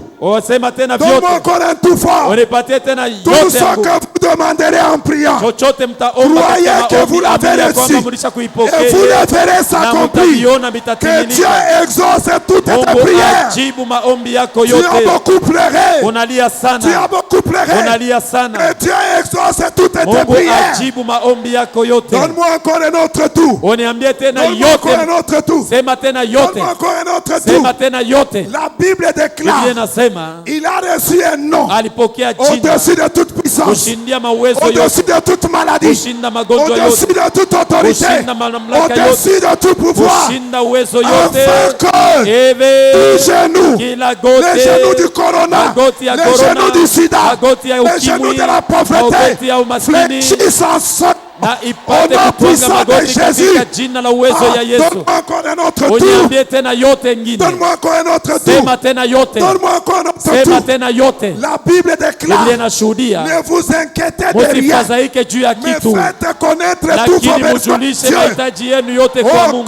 Sema tena Donne-moi vyote. encore un tout fort. Unipatie tena Tout yote ce yangu. que vous demanderez en priant. Chochote mtaomba Croyez katika que vous maombi, l'avez amini ya kwamba reçu. mlisha Et kuipokea vous le verrez na s'accomplir. mtaviona Que Dieu vitatimilika. exauce toutes tes Mungu prières. ajibu maombi yako Tu as yote. beaucoup pleuré. Unalia Tu as sana. beaucoup pleuré. Unalia sana. Que Dieu exauce toutes tes Mungu prières. ajibu maombi yako yote. Donne-moi encore un autre tout. Uniambie tena Donne-moi encore yote. un autre tout. Sema tena yote. Donne-moi encore un autre Sema tout. tena yote. La Bible Biblia déclare, inasema il a reçu un nom alipokea jina au-dessus de toute puissance, kushindia mawezo yote, au-dessus de toute maladie, kushinda magonjwa au-dessus yote, de toute autorité, kushinda mamlaka au-dessus de tout pouvoir, kushinda uwezo afin yote. que Eve les genoux, kila les genoux gote, du corona, magoti ya les corona, genoux du sida, magoti ya les genoux ukimwi, de la pauvreté, magoti ya umaskini, fléchissent ensemble. na ipate Au nom kutwanga puissant de magoti Jésus. katika jina la uwezo Ah, ya Yesu. donne-moi encore un autre tour. Uniambie tena yote ngine. Donne-moi encore un autre Sema tour. tena yote. Donne-moi encore un autre Sema tour. tena yote. La Bible Biblia déclare, inashuhudia, ne vous inquiétez de rien, musifadhaike juu ya mais kitu, faites connaître tous vos lakini besoins. mujulishe Dieu. mahitaji yenu yote kwa Oh, Mungu.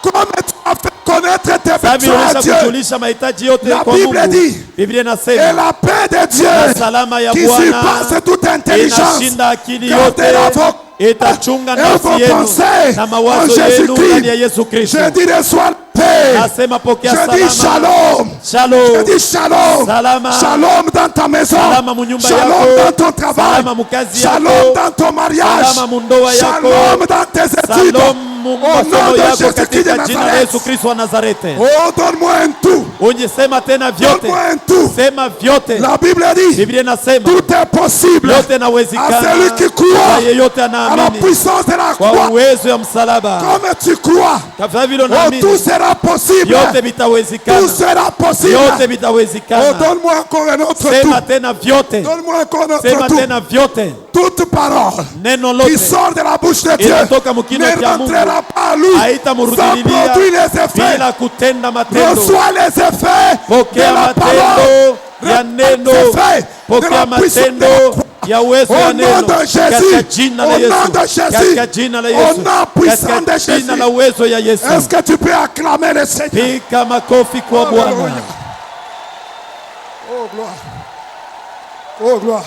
comme tu as fait connaître tes Sasa besoins à ulisha Dieu, kujulisha mahitaji yote La kwa Bible Mungu. dit, Biblia et inasema la paix de na Dieu salama ya qui Bwana surpasse toute intelligence inashinda akili yote, gardera vos itachunga et nafsi vos yenu pensées na en mawazo yenu ndani ya Jésus-Christ. Yesu Kristo. Je dis reçois la paix. Nasema pokea Je dis salama. shalom. Shalom. Je dis shalom. Salama. Shalom dans ta maison. Salama mu nyumba Shalom yako. dans ton travail. Salama mu kazi Shalom yako. dans ton mariage. Salama mu ndoa yako. Shalom dans tes études. Shalom mu Au masomo nom de yako Jésus-Christ de katika jina la Nazareth. Yesu Kristo wa Nazareti. Oh, donne-moi un tout. Sema tena vyote. Donne-moi un tout. Sema vyote. La Bible dit, Biblia inasema tout est possible yote à inawezekana celui qui kwa croit yeyote à la anaamini, puissance de la kwa croix. uwezo ya msalaba. Comme tu crois, Kama vile oh, tout unaamini, sera possible. yote Tout vitawezekana. sera possible. Yote Oh, vitawezekana. donne-moi encore un autre Sema tout. tena vyote. Donne-moi encore un Sema autre tout. tena vyote. Toute parole Neno qui lote sort de la bouche de Dieu inatoka mkinywa ne cha Mungu rentrera pas à lui sans haitamrudilia produire les effets. bila kutenda matendo. Reçois les effets de Pokea la parole. matendo ya neno. Les effets de Pokea la puissance de la matendo croix. ya uwezo Au ya nom neno de Jésus. katika jina la Au Yesu, nom de Jésus. katika jina la Au Yesu, nom puissant de katika Jésus. jina la uwezo ya Yesu. Est-ce que tu peux acclamer le Seigneur? Pika makofi kwa Bwana. Alléluia. Oh gloire. Oh gloire.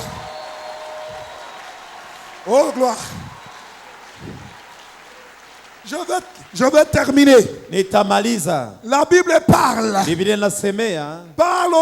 Oh gloire. Je vais terminer. Nitamaliza. La Bible parle Biblia inasemea,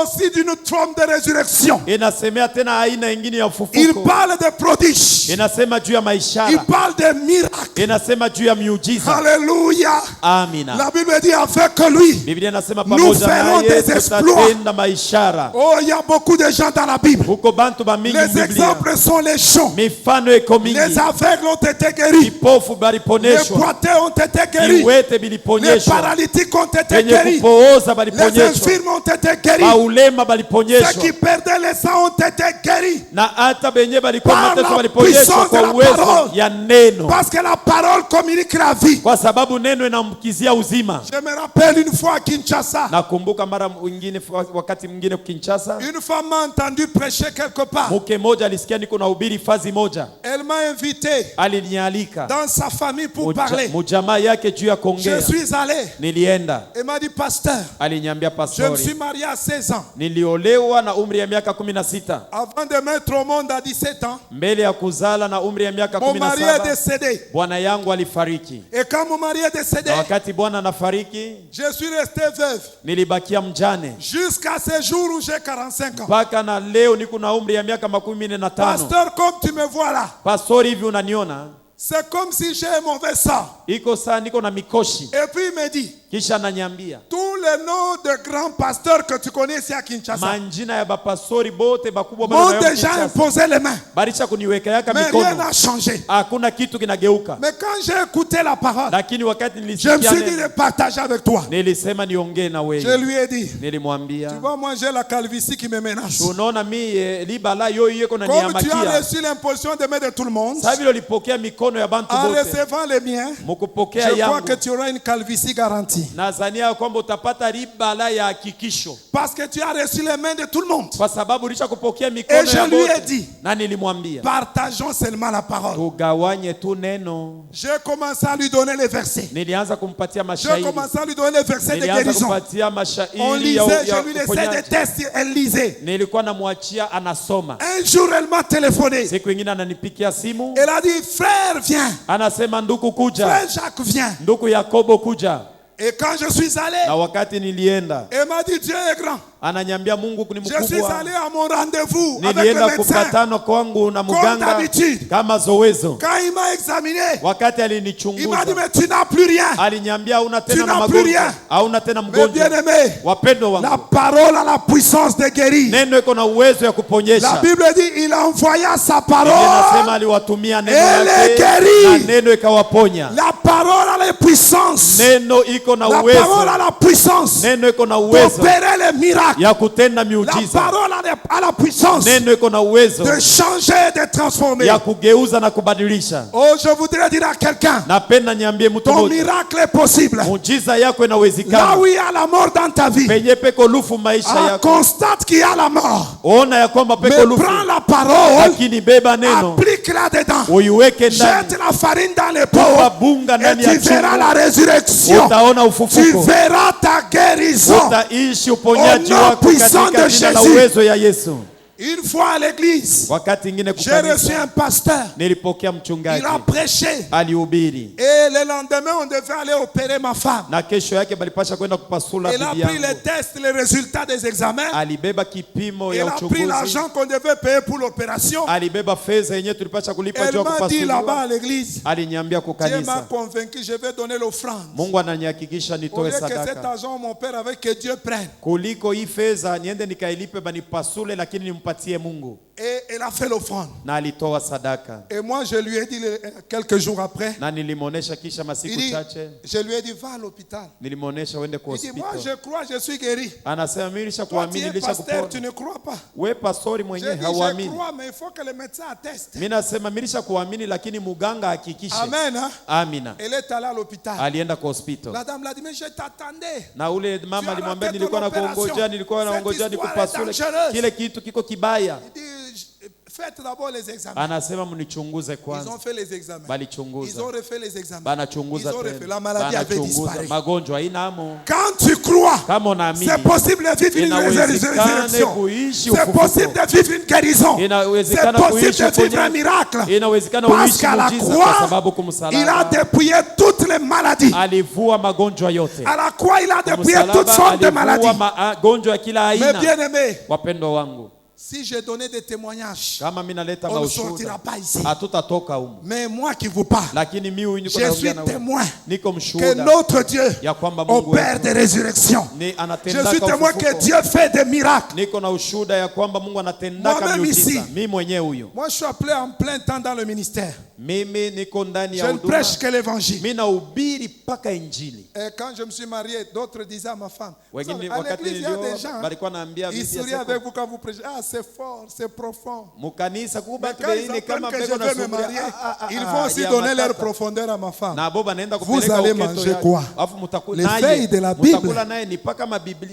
aussi d'une forme de résurrection. inasemea tena aina ingine ya Il ufufuko. parle de prodiges. Inasema juu ya Il maishara. parle de miracles. Inasema juu ya miujiza. Alléluia. Amina. La Bible dit avec lui. Biblia inasema Nous pamoja ferons naye des exploits. tutatenda maishara. Oh, il y a beaucoup de gens dans la Bible. Huko bantu ba mingi Les Biblia. exemples sont les champs. Mifano iko Les mingi. aveugles ont été guéris. Vipofu Les baliponeshwa. boiteux ont été guéris. Viwete Les viliponyeshwa. paralytiques ont été Wenye guéris. kupooza Les baliponyeshwa. infirmes ont été guéris. baulema Ceux baliponyeshwa, qui perdaient les sangs ont été guéris. na hata benye balikuwa Par mateso la baliponyeshwa puissance de kwa la uwezo parole. ya neno, Parce que la parole communique la vie. kwa sababu neno inamkizia uzima. Je me rappelle une fois à Kinshasa, Nakumbuka mara mwingine, wakati mwingine Kinshasa, une femme m'a entendu prêcher quelque part. mke mmoja alisikia niko na hubiri fazi moja, Elle m'a invité alinialika dans sa famille pour parler. mujamaa yake juu ya Je kuongea. suis allé. Nilienda, Elle m'a dit, pasteur, aliniambia je me suis pastori, marié à 16 ans. niliolewa na umri ya miaka 16, Avant de mettre au monde à 17 ans, mbele ya kuzala na umri ya miaka mon mari est 17 décédé. bwana yangu alifariki. Et quand mon mari est décédé, Na wakati bwana anafariki, je suis resté veuve. nilibakia mjane Jusqu'à ce jour où j'ai 45 ans. mpaka na leo niko na umri ya miaka 45. Pasteur, comme tu me vois là, Pastori, hivi unaniona, c'est comme si j'ai un mauvais sang. iko saa niko na mikoshi. Et puis il me dit, Kisha ananiambia tous les noms de grands pasteurs que tu connais ici à Kinshasa manjina ya bapastori bote bakubwa m'ont bana déjà imposé les mains. barisha kuniweka yaka Mais rien mikono, n'a changé. hakuna kitu kinageuka. Mais quand j'ai écouté la parole, Lakini wakati je me nilisikia suis dit neno, de partager avec toi. nilisema niongee na Je wewe. lui ai dit, Nilimwambia, tu vois, moi j'ai la calvitie qui me menace. unaona mimi libala yoyo yeko na Comme tu as niamakia. reçu l'imposition de main de tout le monde, Sasa vile ulipokea mikono ya bantu en bote, recevant les miens, mukupokea je crois yangu, que tu auras une calvitie garantie. nazania kwamba utapata libala ya hakikisho, Parce que tu as reçu les mains de tout le monde. kwa sababu ulisha kupokea mikono Et je ya lui ai bote. dit, Na nilimwambia partageons seulement la parole. tugawanye tu neno. J'ai commencé à lui donner les versets. Nilianza kumpatia J'ai mashairi, commencé à lui donner les versets de nilianza guérison. kumpatia On mashairi lisait, ya je lui laissais des uponyaji. tests, elle lisait. Nilikuwa namwachia anasoma. Un jour, elle m'a téléphoné. Siku ingine ananipikia simu, Elle a dit, frère, viens. anasema ndugu kuja, Frère Jacques, viens. ndugu Yakobo kuja. Et quand je suis allé, Na wakati nilienda, elle m'a dit, Dieu est grand. ananyambia Mungu ni Je suis mkubwa. allé à mon rendez-vous avec le Nilienda médecin. kupatano kwangu na muganga d'habitude. kama zowezo. Quand il m'a examiné, Wakati il m'a dit, alinichunguza, mais tu n'as plus rien. aliniambia hauna Tu tena na n'as plus magonjwa, rien. hauna tena Mais mgonjwa. bien aimé, Wapendwa la wangu, parole a la puissance de guérir. neno iko na uwezo ya La kuponyesha. Bible dit, il envoya sa Biblia inasema parole. aliwatumia neno Elle est yake guérie. na neno ikawaponya. La parole a la puissance. Neno iko na La uwezo, parole a la puissance neno iko na uwezo d'opérer les miracles. ya kutenda La miujiza. parole a la puissance Neno iko na uwezo de changer, de transformer. ya kugeuza na kubadilisha. Oh, je voudrais dire à quelqu'un, Napenda niambie mtu ton mmoja, miracle est possible. muujiza yako Là inawezekana. où il y a la mort dans ta vie, Penye peko lufu maisha yako, constate qu'il y a la mort. ona ya kwamba Mais peko lufu, prends la parole, lakini beba neno applique-la dedans. uiweke ndani, Jette la farine dans les tupa pots bunga et ndani ya tu verras la chungu, résurrection. utaona Tu ufufuko, verras ta guérison. utaishi uponyaji Au nom wako puissant katika de jina la Jésus. uwezo ya Yesu. Une fois à l'église, Wakati ingine j'ai reçu kukanisa, un pasteur. nilipokea Il mchungaji a prêché. alihubiri, Et le lendemain, on devait aller opérer ma femme. na kesho yake balipasha kwenda kupasula Elle a bibi pris les yangu. tests, les résultats des examens. Alibeba kipimo Elle ya a pris uchunguzi, l'argent qu'on devait payer pour l'opération. alibeba fedha yenyewe tulipasha kulipa Elle juu ya m'a dit là-bas kupasuliwa. à l'église, Aliniambia kwa Dieu m'a kanisa, convaincu, je vais donner l'offrande. Mungu ananihakikisha Au nitoe lieu que cet sadaka argent, mon père, avec que Dieu prenne. kuliko hii fedha niende nikailipe banipasule, lakini nimpatie Mungu. Et elle a fait l'offrande. Na alitoa sadaka, Et moi, je lui ai dit quelques jours après, na nilimwonesha kisha il masiku dit, chache, je lui ai dit, va à l'hôpital. nilimwonesha uende kwa Il dit, moi, hospitali. je crois, je suis guéri. Anasema mimi Toi, tu nilishakuamini, es pasteur, tu nilishakupona. ne crois pas. We pastori J'ai mwenyewe dit, je hauamini. crois, mais il faut que le médecin atteste. Mimi nasema mimi nilishakuamini, lakini muganga hakikishe. Amen. Hein? Amina. Elle est allée à l'hôpital. Alienda kwa hospitali. La dame l'a dit, mais je t'attendais. Na ule Tu mama as alimwambia raté nilikuwa ton nakuongojea, nilikuwa opération. naongojea Cette histoire nikupasule. est dangereuse. Kile kitu kiko kibaya. Il dit, faites d'abord les examens. Anasema mnichunguze Ils ont kwanza. fait les examens. Balichunguza. Ils ont refait les examens. Ils Banachunguza ont refait. tena. La maladie avait Banachunguza. disparu. Magonjwa hainamo. Quand tu crois, Kama unaamini, c'est possible de vivre une inawezekana résurrection. kuishi C'est ufufuko. possible de vivre une guérison. C'est Inawezekana possible kuishi de vivre un uponyaji. miracle. Inawezekana Parce uishi qu'à la muujiza kwa croix, sababu il a kumsalaba dépouillé toutes les maladies. alivua magonjwa yote. À la croix, il a dépouillé toutes Kumsalaba sortes de alivua maladies. magonjwa ya kila Mais aina. bien aimé, Wapendwa wangu, si j'ai donné des témoignages, kama mimi naleta on ne maushuhuda, sortira pas ici. hatutatoka humu. Mais moi qui vous parle, Lakini mimi huyu niko je naongea suis na wewe. témoin Niko que mshuhuda notre Dieu ya kwamba Mungu opère wetu des résurrections. ni Je anatendaka suis témoin que ufufuko. Dieu fait des miracles. Niko na ushuhuda ya kwamba Mungu anatendaka Moi-même miujiza. ici. Mimi mwenyewe huyu. Moi, je suis appelé en plein temps dans le ministère. Mimi niko ndani Je ya ne huduma. prêche que l'évangile. Mimi nahubiri paka injili. Et quand je me suis marié, d'autres disaient à ma femme, Wengine à wakati l'église, il y a des gens, balikuwa naambia ils bibi sourient yako avec vous quand vous prêchez. Ah, c'est fort, c'est profond. mukanisa kuba Mais quand ils tubeine kama apprennent que je beko na vais me sumuria. marier, ils vont aussi donner leur profondeur à ma femme. Na boba naenda Vous kupeleka allez uketo manger yake. quoi? Alafu mutakula Les naye. feuilles de la Bible. Mutakula naye ni paka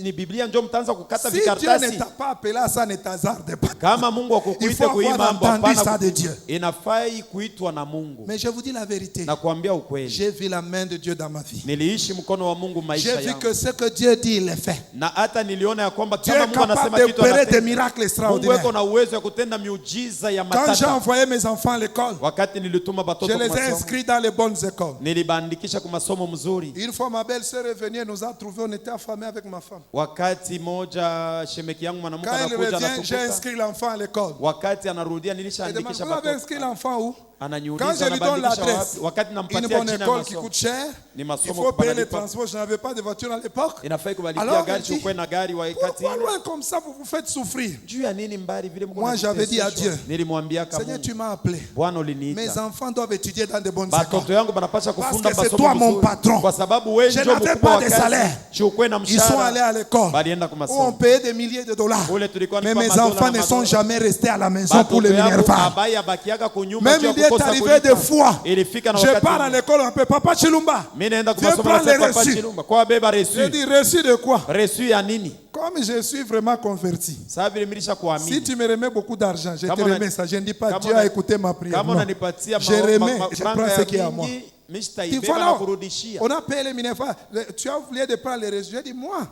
ni Biblia ndio mtaanza kukata Si Dieu ne vikaratasi. t'a pas appelé à ça, ne t'hazarde pas. Kama Mungu Il akukuita faut kuhii avoir mambo entendu ça hapana. de Dieu. Inafai kuitwa na Mungu. Mais je vous dis la vérité. Na kuambia ukweli. J'ai vu la main de Dieu dans ma vie. Niliishi mkono wa Mungu maisha J'ai vu yangu. que ce que Dieu dit, il le fait. Na hata niliona ya kwamba Dieu kama est Mungu anasema capable kitu d'opérer des anatenda. miracles Mungu extraordinaires. yuko na uwezo ya kutenda miujiza ya Quand j'ai matata. envoyé mes enfants à l'école, Wakati nilituma je batoto les kwa ai masomo. inscrits dans les bonnes écoles. Nilibandikisha kwa masomo mzuri. Une fois, ma belle-sœur est venue, elle nous a trouvés, on était affamés avec ma femme. Wakati moja shemeki yangu mwanamke Quand elle anakuja revient, j'ai anatukuta. inscrit l'enfant à l'école. Wakati anarudia Elle demande, nilishaandikisha vous avez batoto. inscrit l'enfant où? Quand Ananiuliza je lui donne nabandikisha l'adresse, wapi? Wakati une nampatia bonne jina ya école qui masomo. coûte cher, Ni il masomo faut payer les kubanalipa. transports. Je n'avais pas de voiture à l'époque. Inafai kubalipia Alors, gari elle dit, chukue na gari wakati. pourquoi loin comme ça, vous vous faites souffrir? Juu ya nini mbali vile Mungu Moi, j'avais dit à anatutesesha? Dieu, Nilimwambia kama Seigneur, tu m'as appelé. Bwana Mes uliniita. enfants doivent étudier dans de bonnes écoles. Batoto yangu banapasha kufunda Parce que c'est masomo toi mon mzuri. patron. Kwa sababu wewe Je ndio n'avais mkubwa pas wa de kazi. salaire. Chukue na Ils sont allés mshahara. à l'école Balienda kwa où on masomo. payait des milliers de dollars. Ule tulikuwa Mais nipa mes madola enfants na ne sont madola. jamais restés à la maison pour Batoto le yangu minerval. abaya bakiaga kunyumba Même juu ya il est kukosa arrivé kulipa. des fois, Ilifika na je wakati. pars à l'école, on peut Papa Chilumba. Mimi naenda kwa Viens masomo prendre na les Papa reçus. Chilumba. Kwa beba Je reçu. dis reçu de quoi? Reçu ya nini? Comme je suis vraiment converti. Sasa vile milisha Si kuamini. tu me remets beaucoup d'argent, je te Kama remets ça. Je ne dis pas kama Dieu una- a écouté ma prière. Kama Non. unanipatia Je remets, je franga prends ce qui est à ya moi. mingi, mimi Il sitaibeba faut na là, kurudishia. on a payé les minerval. Tu as oublié de prendre les reçus. J'ai dit, moi.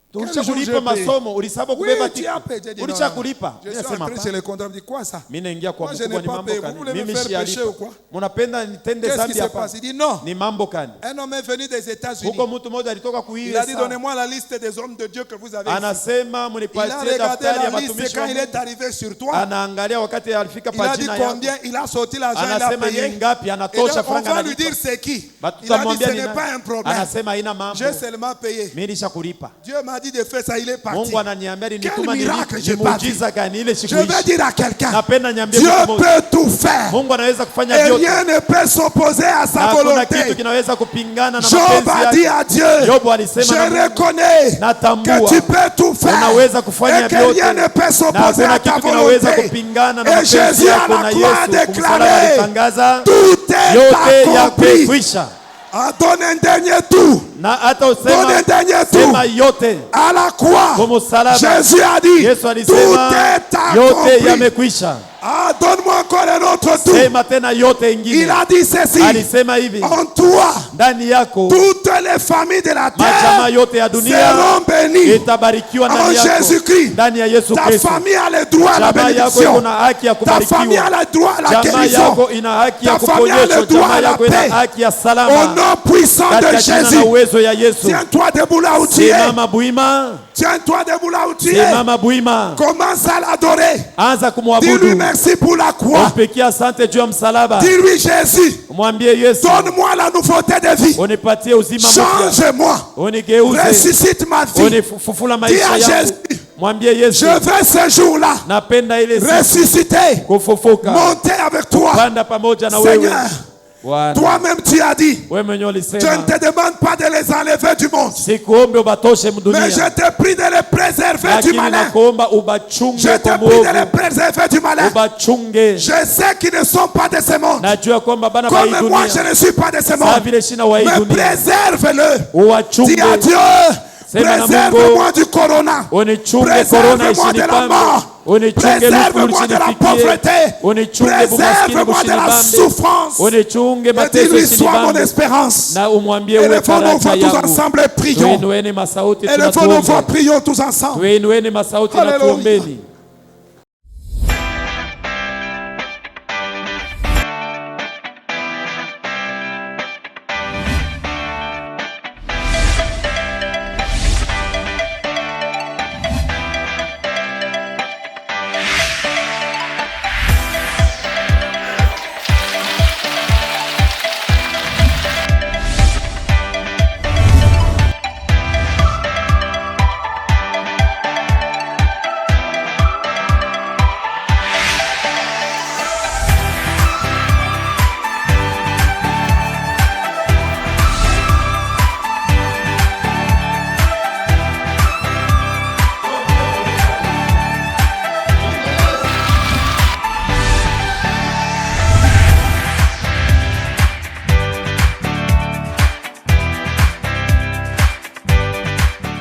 Quel Ulisha jour kulipa j'ai payé? masomo, ulisaba Oui, kubeba tu tiki. as payé. J'ai dit, Ulisha non. kulipa. Je Mimi suis nasema entré chez le comptable. Je dis, quoi ça? mimi naingia kwa Moi, je mkubwa n'ai ni pas mambo payé. kani? Vous voulez me Mimi faire pécher shialipa. ou quoi? Munapenda nitende Qu'est-ce qui dhambi se hapa. passe? Il dit, non. Ni mambo kani? Un homme est venu des États-Unis. Huko mtu mmoja alitoka Il kuiba a dit, donnez-moi la liste des hommes de Dieu que vous avez ici. anasema Il a munipatie regardé daftari ya la liste watumishi quand wa il Mungu. est arrivé sur toi. Anaangalia wakati alifika Il a dit pajina yako. combien, il a sorti l'argent, il a Anasema ni payé. ngapi Et anatosha donc, on franga va lui analipa. dire c'est qui. Il a dit Tutamwambia ce ni n'est nani. pas un problème. Anasema haina mambo. J'ai seulement payé. Mimi nishakulipa. Dieu m'a dit de faire ça, il est parti. Mungu ananiambia Quel nituma miracle ni j'ai pas muujiza gani ile siku Je vais hizi. dire à quelqu'un, Napenda niambie Dieu mtu mmoja. peut tout faire. Mungu anaweza kufanya Et vyote. rien ne peut s'opposer à Na sa hakuna kitu volonté. kinaweza kupingana na Job mapenzi a yake. dit à Dieu, Yobu alisema na je Mungu, reconnais natambua que tu peux tout faire unaweza kufanya et que vyote. rien ne peut Na s'opposer hakuna à ta kitu kinaweza volonté. kupingana na Et mapenzi Jésus à yako la na croix a Yesu. Kumsalaba déclaré, alitangaza tout est yote accompli. yakwisha. Ah, donne un dernier tour. Na hata Donne usema un dernier tour. sema yote. À la croix, Kwa msalaba. Jésus a dit, Yesu tout alisema est yote accompli. yamekwisha. Ah, donne-moi encore un autre tour. Sema tena yote Il ingine. a dit ceci, Alisema hivi, en toi, ndani yako toutes les familles de la majamaa terre yote ya dunia seront bénies. itabarikiwa En ndani yako. Jésus-Christ, Ndani ya Yesu ta Kristo. famille a le droit à la Jamaa yako bénédiction. iko na haki ya Ta famille a kubarikiwa. le droit à la Jamaa guérison. yako ina haki ya Ta famille a kuponyeshwa. le droit Jamaa à la yako paix. ina haki ya Au salama. nom puissant de Katika jina Jésus, na uwezo ya Yesu. tiens-toi debout là où tu es. Simama buima. Tiens-toi debout là où tu es. Simama buima. Commence à l'adorer. Anza Dis-lui kumwabudu. merci pour la croix. Umpikie asante juu ya msalaba. Dis-lui Jésus, Mwambie Yesu, donne-moi la nouveauté de vie. unipatie uzima mpya. Change-moi. Unigeuze. Ressuscite ma vie. Unifufula Dis à maisha yangu. Jésus, Mwambie Yesu, je veux ce jour-là napenda ile siku ressusciter, kufufuka. monter avec toi. Panda pamoja na wewe. Seigneur, Bwana, toi-même tu as dit, wewe mwenyewe je ne ulisema te demande pas de les enlever du monde, sikuombe ubatoshe mais mdunia, je te prie de les préserver du lakini malin. nakuomba ubachunge Je te kwa prie de les mwovu, préserver du malin. ubachunge. Je sais qu'ils ne sont pas de ce monde. Najua kwamba bana wa hii Comme moi, je dunia ne suis pas de ce saa monde. vile shina wa hii Mais dunia, préserve-le. uwachunge. Dis à Dieu, Sema na préserve-moi du corona. Unichunge korona Préserve-moi de la isinipambe, mort. unichunge Préserve-moi lukulu de la lisinifikie, pauvreté. unichunge bumaskini Préserve-moi de la businibambe, souffrance. unichunge Et mateso dis-lui, sois mon isinibambe, espérance. na umwambie uwe Élevons nos voix faraja tous yangu. ensemble et prions. Tuinueni masauti Élevons nos voix, tunatuombe, prions tous ensemble. tuinueni masauti na Hallelujah. tuombeni.